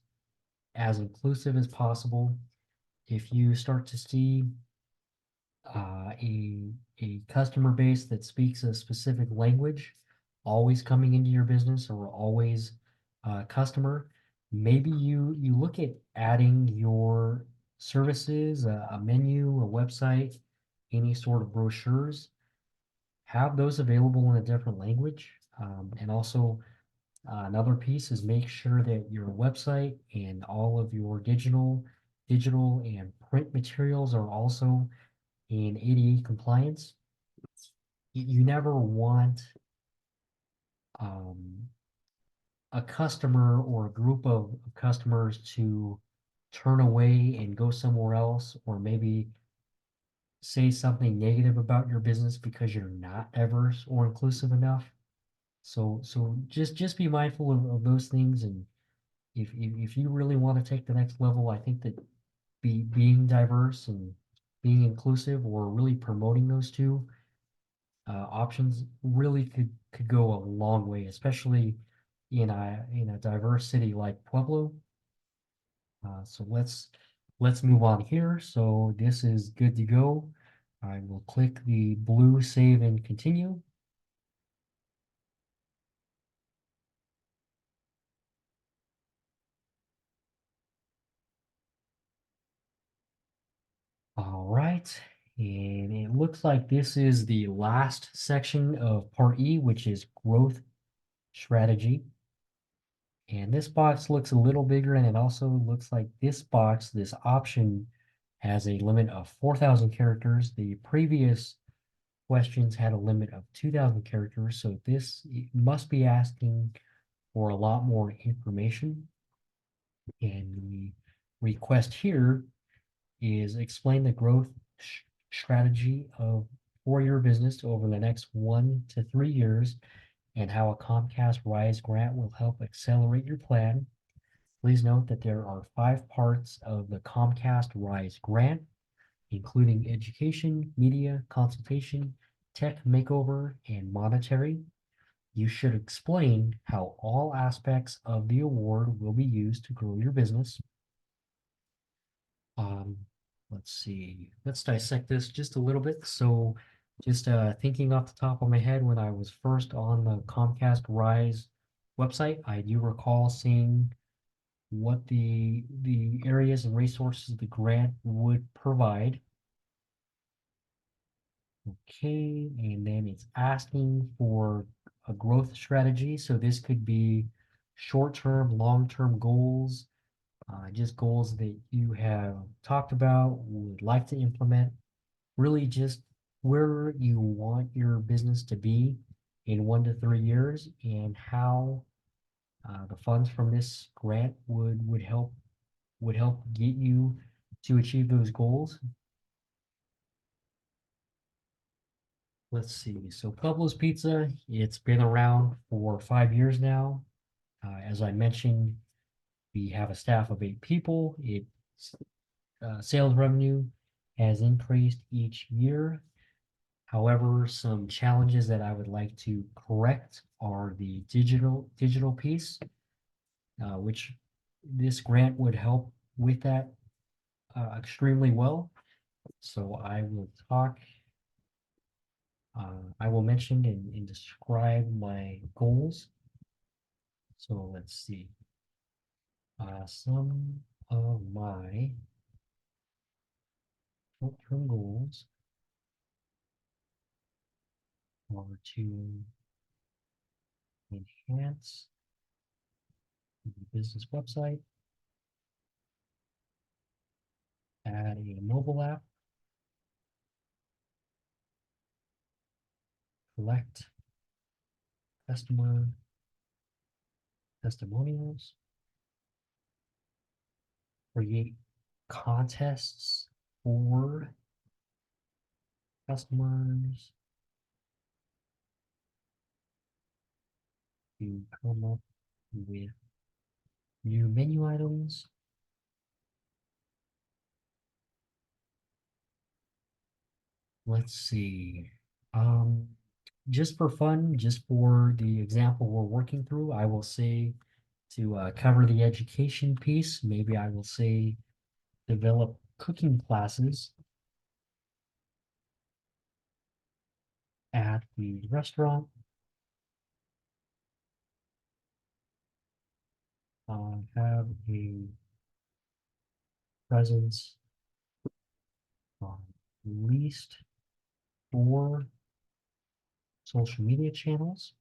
as inclusive as possible. If you start to see a customer base that speaks a specific language always coming into your business, or always a customer, maybe you look at adding your services, a menu, a website, any sort of brochures, have those available in a different language. And also another piece is make sure that your website and all of your digital and print materials are also in ADA compliance. You never want um, a customer or a group of customers to turn away and go somewhere else, or maybe say something negative about your business because you're not diverse or inclusive enough. So just be mindful of those things. And if you really want to take the next level, I think that being diverse and being inclusive, or really promoting those two options, really could go a long way, especially in a diverse city like Pueblo. So let's move on here. So this is good to go. I will click the blue save and continue. All right. And it looks like this is the last section of part E, which is growth strategy. And this box looks a little bigger, and it also looks like this box, this option, has a limit of 4,000 characters. The previous questions had a limit of 2,000 characters, so this must be asking for a lot more information. And the request here is explain the growth strategy of for your business over the next 1 to 3 years and how a Comcast Rise grant will help accelerate your plan. Please note that there are 5 parts of the Comcast Rise grant, including education, media, consultation, tech makeover, and monetary. You should explain how all aspects of the award will be used to grow your business. Um, let's see, let's dissect this just a little bit. So just thinking off the top of my head, when I was first on the Comcast Rise website, I do recall seeing what the areas and resources the grant would provide. Okay, and then it's asking for a growth strategy. So this could be short-term, long-term goals, just goals that you have talked about, would like to implement, really just where you want your business to be in 1 to 3 years and how the funds from this grant would help get you to achieve those goals. Let's see. So Pueblo's Pizza, it's been around for 5 years now. As I mentioned, we have a staff of 8 people. Its sales revenue has increased each year. However, some challenges that I would like to correct are the digital piece, which this grant would help with that extremely well. So I will mention and describe my goals. So let's see. Some of my short-term goals are to enhance the business website, add a mobile app, collect customer testimonials, create contests for customers to come up with new menu items. Let's see. Um, just for fun, just for the example we're working through, I will say to cover the education piece, maybe I will say develop cooking classes at the restaurant, have a presence on at least 4 social media channels.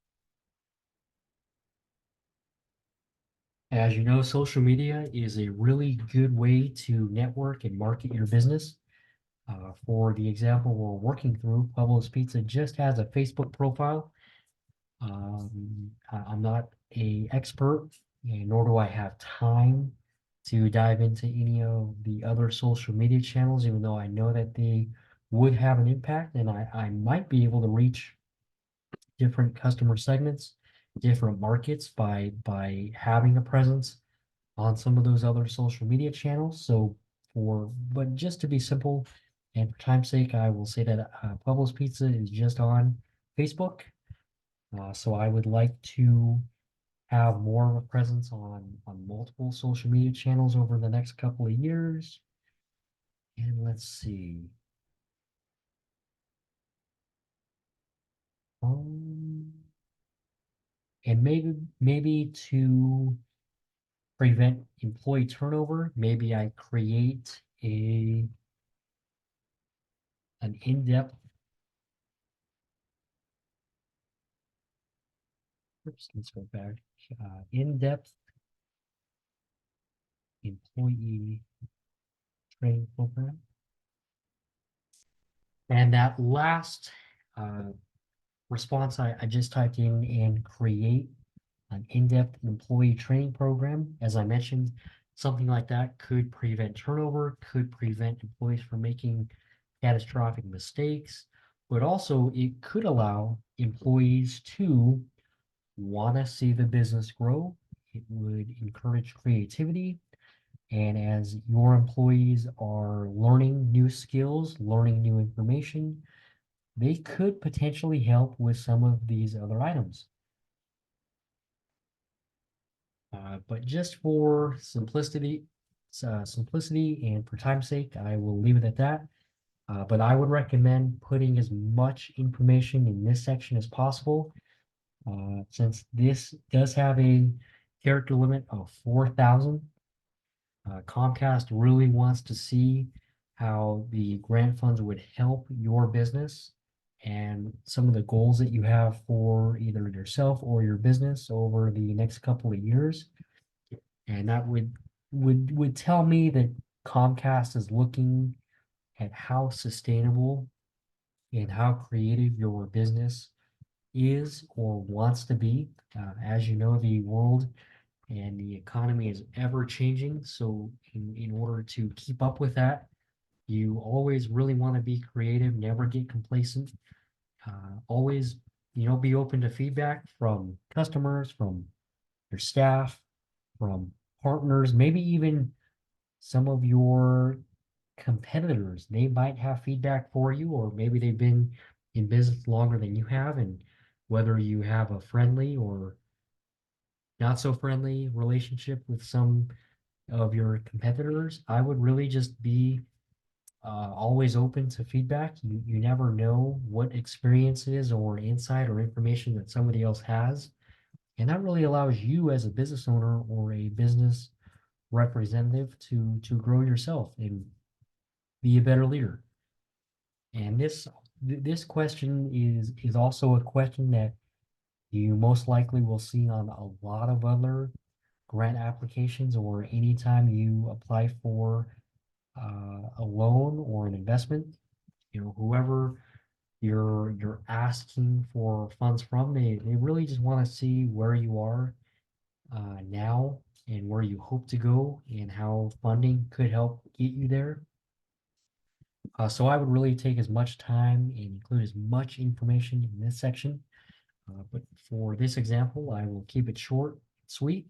As you know, social media is a really good way to network and market your business. For the example we're working through, Pueblo's Pizza just has a Facebook profile. I'm not an expert, and nor do I have time to dive into any of the other social media channels, even though I know that they would have an impact, and I might be able to reach different customer segments, different markets by having a presence on some of those other social media channels. But just to be simple and for time's sake, I will say that Pueblo's Pizza is just on Facebook. So I would like to have more of a presence on multiple social media channels over the next couple of years. And let's see. Um, and maybe to prevent employee turnover, maybe I create an in-depth, let's go back, in-depth employee training program. And that last uh, response I just typed in and create an in-depth employee training program. As I mentioned, something like that could prevent turnover, could prevent employees from making catastrophic mistakes, but also it could allow employees to want to see the business grow. It would encourage creativity. And as your employees are learning new skills, learning new information, they could potentially help with some of these other items. But just for simplicity and for time's sake, I will leave it at that. But I would recommend putting as much information in this section as possible, since this does have a character limit of 4,000. Comcast really wants to see how the grant funds would help your business and some of the goals that you have for either yourself or your business over the next couple of years. And that would tell me that Comcast is looking at how sustainable and how creative your business is or wants to be. As you know, the world and the economy is ever changing. So in order to keep up with that, you always really want to be creative, never get complacent. Always, be open to feedback from customers, from your staff, from partners, maybe even some of your competitors. They might have feedback for you, or maybe they've been in business longer than you have, and whether you have a friendly or not so friendly relationship with some of your competitors, I would really just be always open to feedback. You never know what experiences or insight or information that somebody else has. And that really allows you as a business owner or a business representative to grow yourself and be a better leader. And this question is also a question that you most likely will see on a lot of other grant applications or anytime you apply for a loan or an investment. Whoever you're asking for funds from, they really just want to see where you are now and where you hope to go and how funding could help get you there. So I would really take as much time and include as much information in this section. But for this example, I will keep it short and sweet.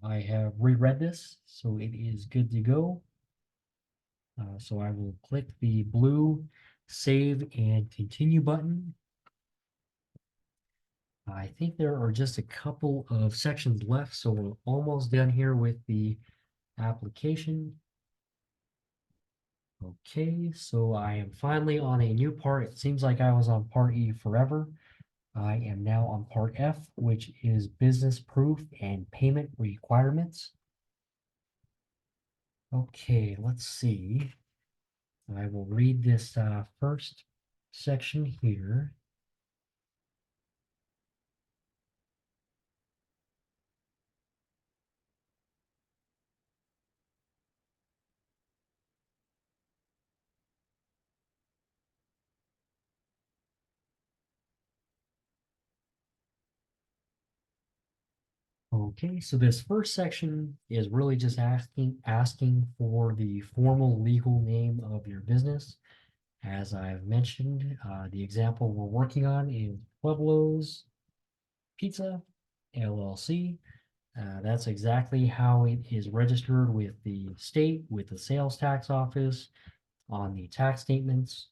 I have reread this, so it is good to go. So I will click the blue save and continue button. I think there are just a couple of sections left, so we're almost done here with the application. Okay, so I am finally on a new part. It seems like I was on part E forever. I am now on part F, which is business proof and payment requirements. Okay, let's see. I will read this first section here. Okay, so this first section is really just asking for the formal legal name of your business. As I've mentioned, the example we're working on is Pueblo's Pizza LLC. That's exactly how it is registered with the state, with the sales tax office, on the tax statements,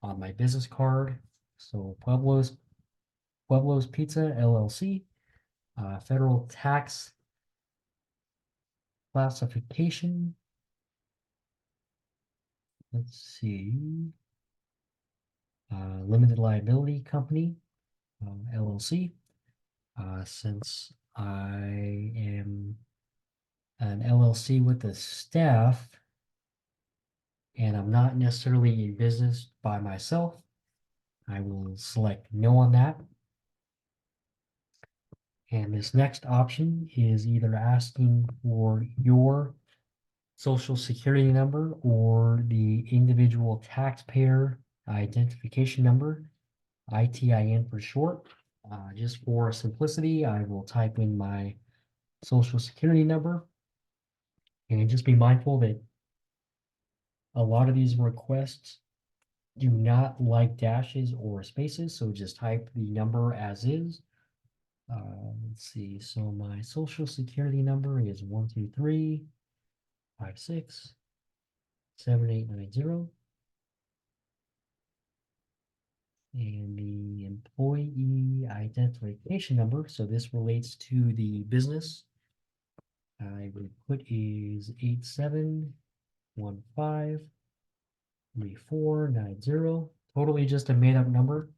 on my business card. So Pueblo's Pizza LLC, federal tax classification. Let's see. Limited liability company, LLC. Since I am an LLC with a staff and I'm not necessarily in business by myself, I will select no on that. And this next option is either asking for your social security number or the individual taxpayer identification number, ITIN for short. Just for simplicity, I will type in my social security number, and just be mindful that a lot of these requests do not like dashes or spaces, so just type the number as is. Let's see, so my social security number is 123567890, and the employee identification number, so this relates to the business, I would put is 87153490. Totally just a made up number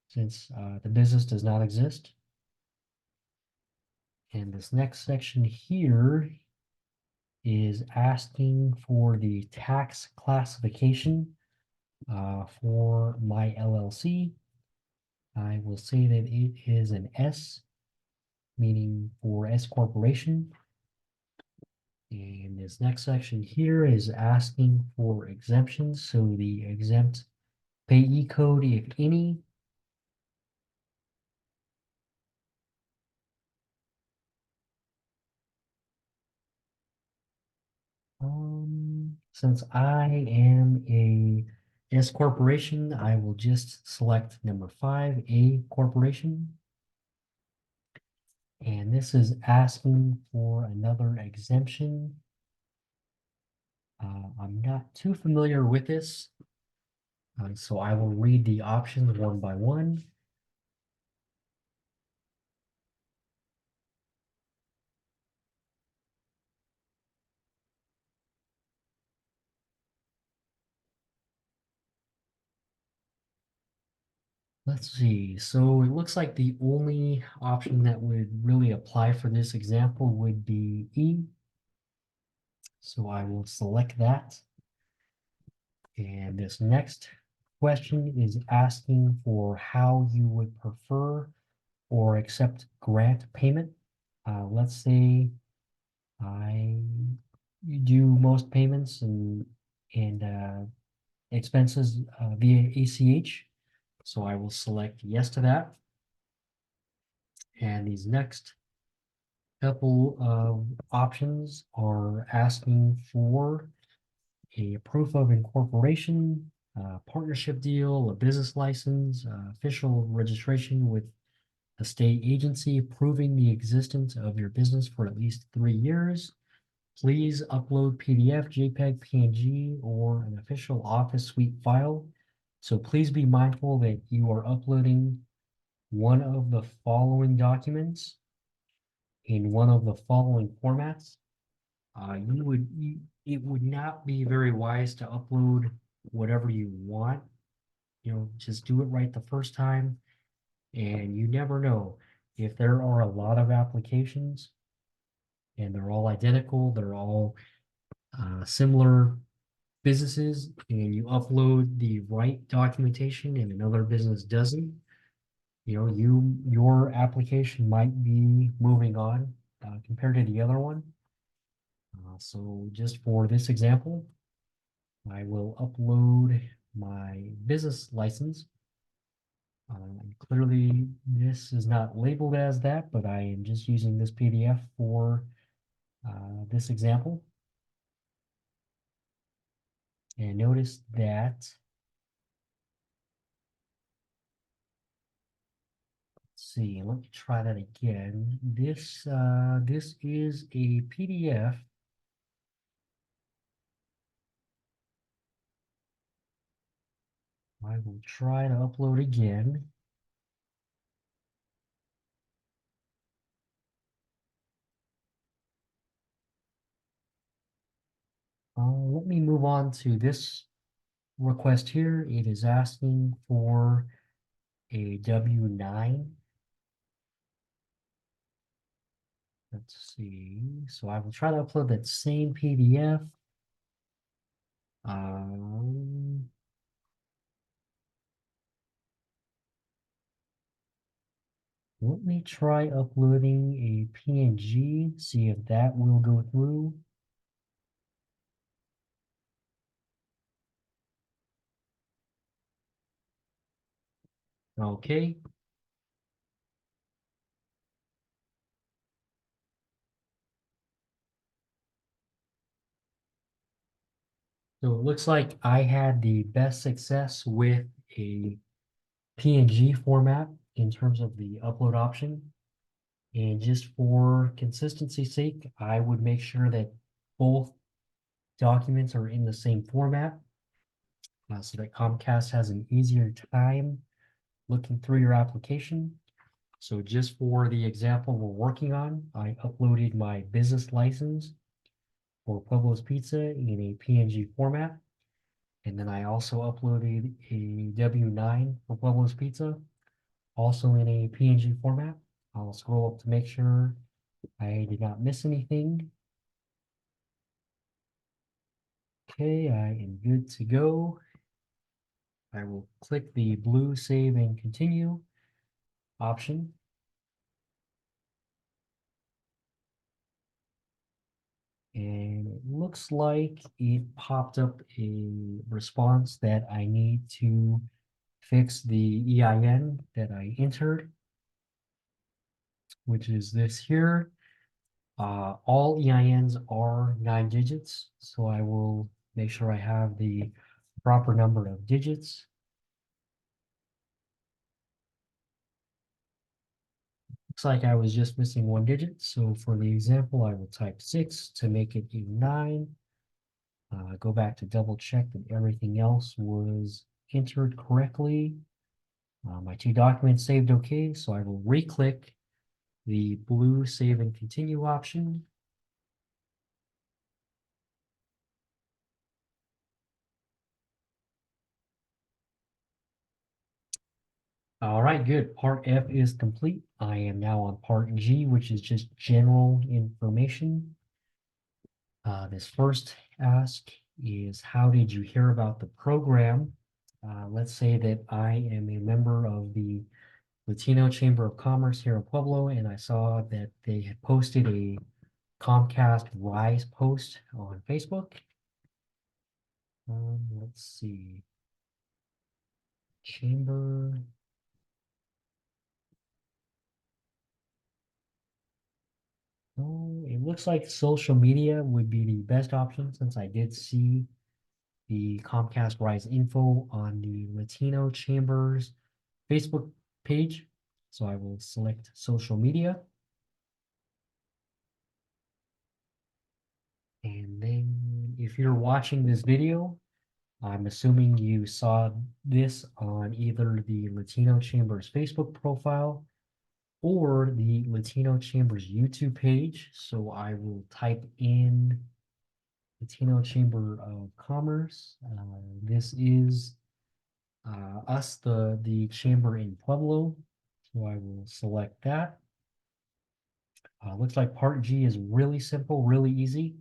since the business does not exist. And this next section here is asking for the tax classification for my LLC. I will say that it is an S, meaning for S corporation. And this next section here is asking for exemptions. So the exempt payee code, if any. Since I am a S corporation, I will just select number 5, A corporation. And this is asking for another exemption. I'm not too familiar with this, so I will read the options one by one. Let's see. So it looks like the only option that would really apply for this example would be E. So I will select that. And this next question is asking for how you would prefer or accept grant payment. Let's say I do most payments and expenses via ACH. So I will select yes to that. And these next couple of options are asking for a proof of incorporation, partnership deal, a business license, official registration with a state agency proving the existence of your business for at least 3 years. Please upload PDF, JPEG, PNG, or an official Office Suite file. So please be mindful that you are uploading one of the following documents in one of the following formats. It would not be very wise to upload whatever you want. Just do it right the first time, and you never know if there are a lot of applications and they're all identical, they're all similar businesses, and you upload the right documentation and another business doesn't. Your application might be moving on compared to the other one. So just for this example, I will upload my business license. Clearly, this is not labeled as that, but I am just using this PDF for this example. And notice that, let's see, let me try that again. This is a PDF. I will try to upload again. Let me move on to this request here. It is asking for a W-9. Let's see. So I will try to upload that same PDF. Um, Let me try uploading a PNG, see if that will go through. Okay. So it looks like I had the best success with a PNG format in terms of the upload option. And just for consistency's sake, I would make sure that both documents are in the same format so that Comcast has an easier time looking through your application. So just for the example we're working on, I uploaded my business license for Pueblo's Pizza in a PNG format. And then I also uploaded a W-9 for Pueblo's Pizza, also in a PNG format. I'll scroll up to make sure I did not miss anything. Okay, I am good to go. I will click the blue Save and Continue option. And it looks like it popped up a response that I need to fix the EIN that I entered, which is this here. All EINs are 9 digits, so I will make sure I have the proper number of digits. Looks like I was just missing 1 digit, so for the example, I will type 6 to make it a 9. Go back to double check that everything else was entered correctly. My 2 documents saved okay, so I will re-click the blue Save and Continue option. All right, good. Part F is complete. I am now on part G, which is just general information. This first ask is, how did you hear about the program? Let's say that I am a member of the Latino Chamber of Commerce here in Pueblo, and I saw that they had posted a Comcast Rise post on Facebook. Let's see. Chamber. Oh, it looks like social media would be the best option since I did see the Comcast Rise info on the Latino Chambers Facebook page. So I will select social media. And then if you're watching this video, I'm assuming you saw this on either the Latino Chambers Facebook profile or the Latino Chambers YouTube page. So I will type in Latino Chamber of Commerce. This is us, the chamber in Pueblo. So I will select that. Looks like part G is really simple, really easy.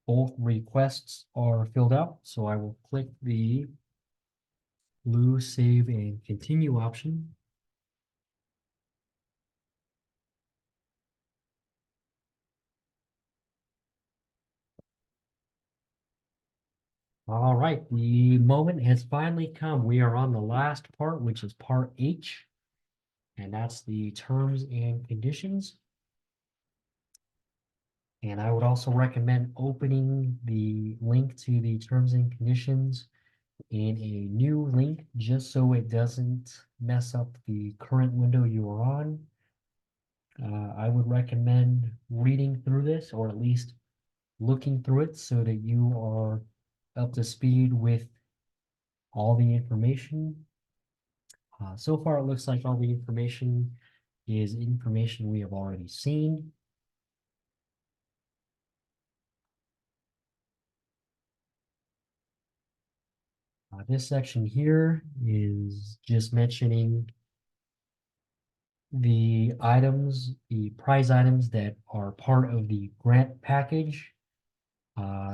Both requests are filled out. So I will click the blue Save and Continue option. All right, the moment has finally come. We are on the last part, which is part H, and that's the terms and conditions. And I would also recommend opening the link to the terms and conditions in a new link just so it doesn't mess up the current window you are on. I would recommend reading through this, or at least looking through it, so that you are up to speed with all the information. So far, it looks like all the information is information we have already seen. This section here is just mentioning the items, the prize items that are part of the grant package.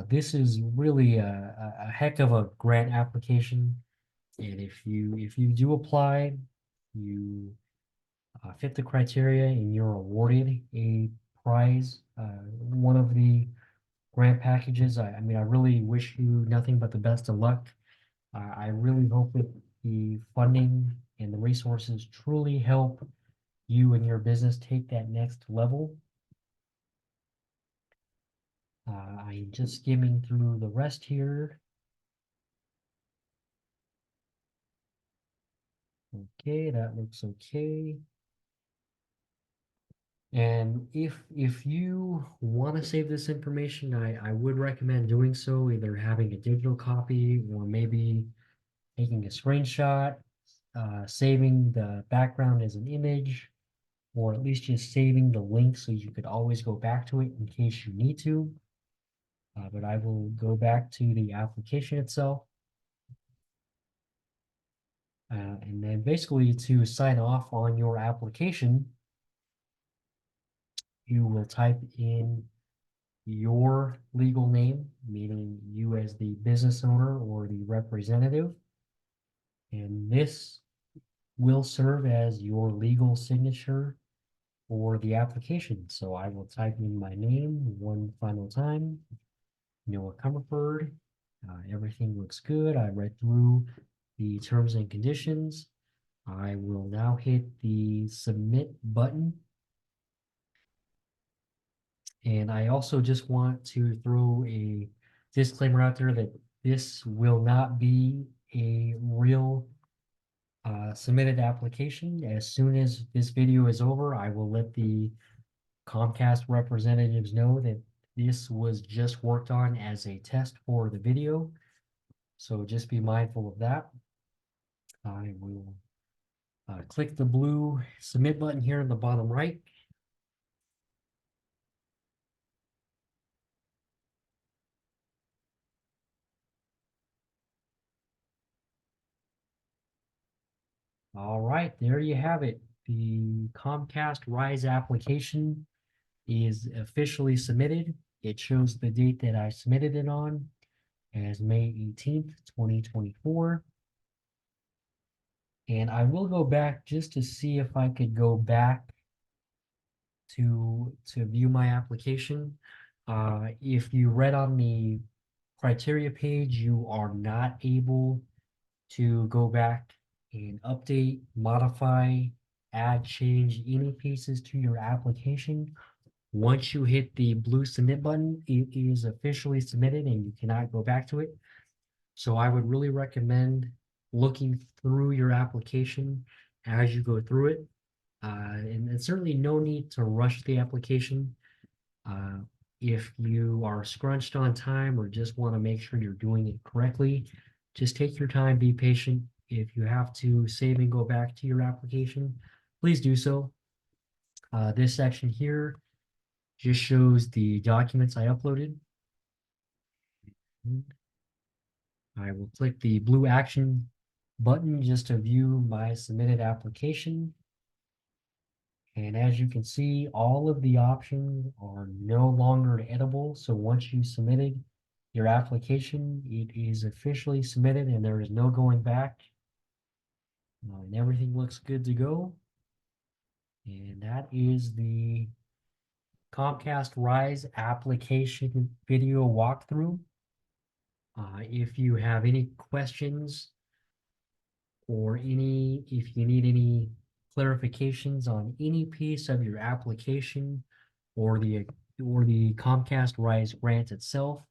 This is really a heck of a grant application. And if you do apply, you fit the criteria and you're awarded a prize, one of the grant packages. I mean, I really wish you nothing but the best of luck. I really hope that the funding and the resources truly help you and your business take that next level. I'm just skimming through the rest here. Okay, that looks okay. And if you want to save this information, I would recommend doing so, either having a digital copy or maybe taking a screenshot, saving the background as an image, or at least just saving the link so you could always go back to it in case you need to. But I will go back to the application itself. And then basically to sign off on your application, you will type in your legal name, meaning you as the business owner or the representative. And this will serve as your legal signature for the application. So I will type in my name one final time, Noah Comerford. Everything looks good. I read through the terms and conditions. I will now hit the submit button. And I also just want to throw a disclaimer out there that this will not be a real submitted application. As soon as this video is over, I will let the Comcast representatives know that this was just worked on as a test for the video. So just be mindful of that. I will click the blue submit button here in the bottom right. All right, there you have it. The Comcast Rise application is officially submitted. It shows the date that I submitted it on as May 18th, 2024. And I will go back just to see if I could go back to view my application. If you read on the criteria page, you are not able to go back and update, modify, add, change any pieces to your application. Once you hit the blue submit button, it is officially submitted and you cannot go back to it. So I would really recommend looking through your application as you go through it. And certainly no need to rush the application. Uh, if you are scrunched on time or just want to make sure you're doing it correctly, just take your time, be patient. If you have to save and go back to your application, please do so. This section here just shows the documents I uploaded. I will click the blue action button just to view my submitted application. And as you can see, all of the options are no longer editable. So once you submitted your application, it is officially submitted and there is no going back. And everything looks good to go. And that is the Comcast Rise application video walkthrough. If you have any questions or if you need any clarifications on any piece of your application or the Comcast Rise grant itself,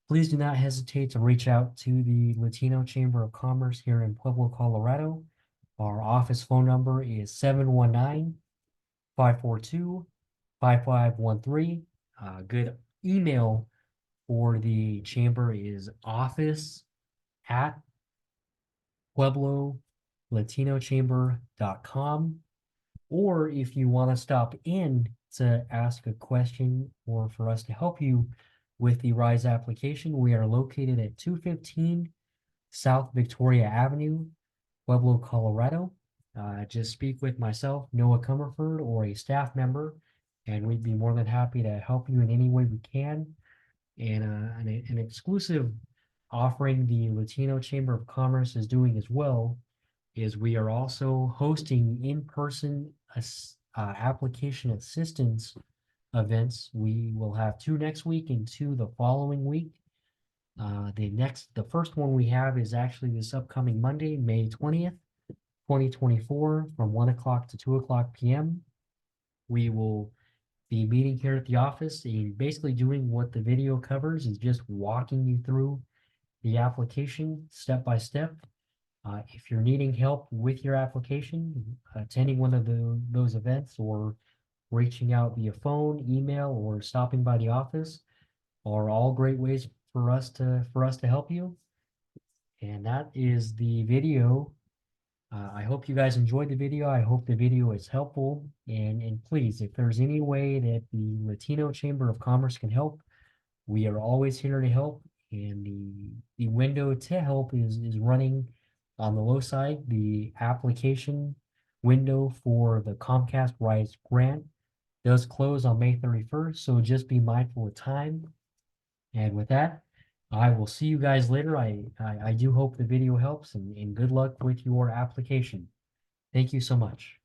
please do not hesitate to reach out to the Latino Chamber of Commerce here in Pueblo, Colorado. Our office phone number is 719-542-5513. Good email for the chamber is office@puebloLatinoChamber.com. Or if you want to stop in to ask a question or for us to help you with the RISE application, we are located at 215 South Victoria Avenue, Pueblo, Colorado. Just speak with myself, Noah Comerford, or a staff member, and we'd be more than happy to help you in any way we can. And an exclusive offering the Latino Chamber of Commerce is doing as well is we are also hosting in-person application assistance events. We will have two next week and two the following week. The first one we have is actually this upcoming Monday, May 20th, 2024, from 1 o'clock to 2 o'clock p.m. We will be meeting here at the office and basically doing what the video covers is just walking you through the application step by step. If you're needing help with your application, attending one of those events or reaching out via phone, email, or stopping by the office are all great ways for us to help you. And that is the video. I hope you guys enjoyed the video. I hope the video is helpful. And please, if there's any way that the Latino Chamber of Commerce can help, we are always here to help. And the window to help is running on the low side. The application window for the Comcast Rise grant does close on May 31st, so just be mindful of time. And with that, I will see you guys later. I do hope the video helps and good luck with your application. Thank you so much.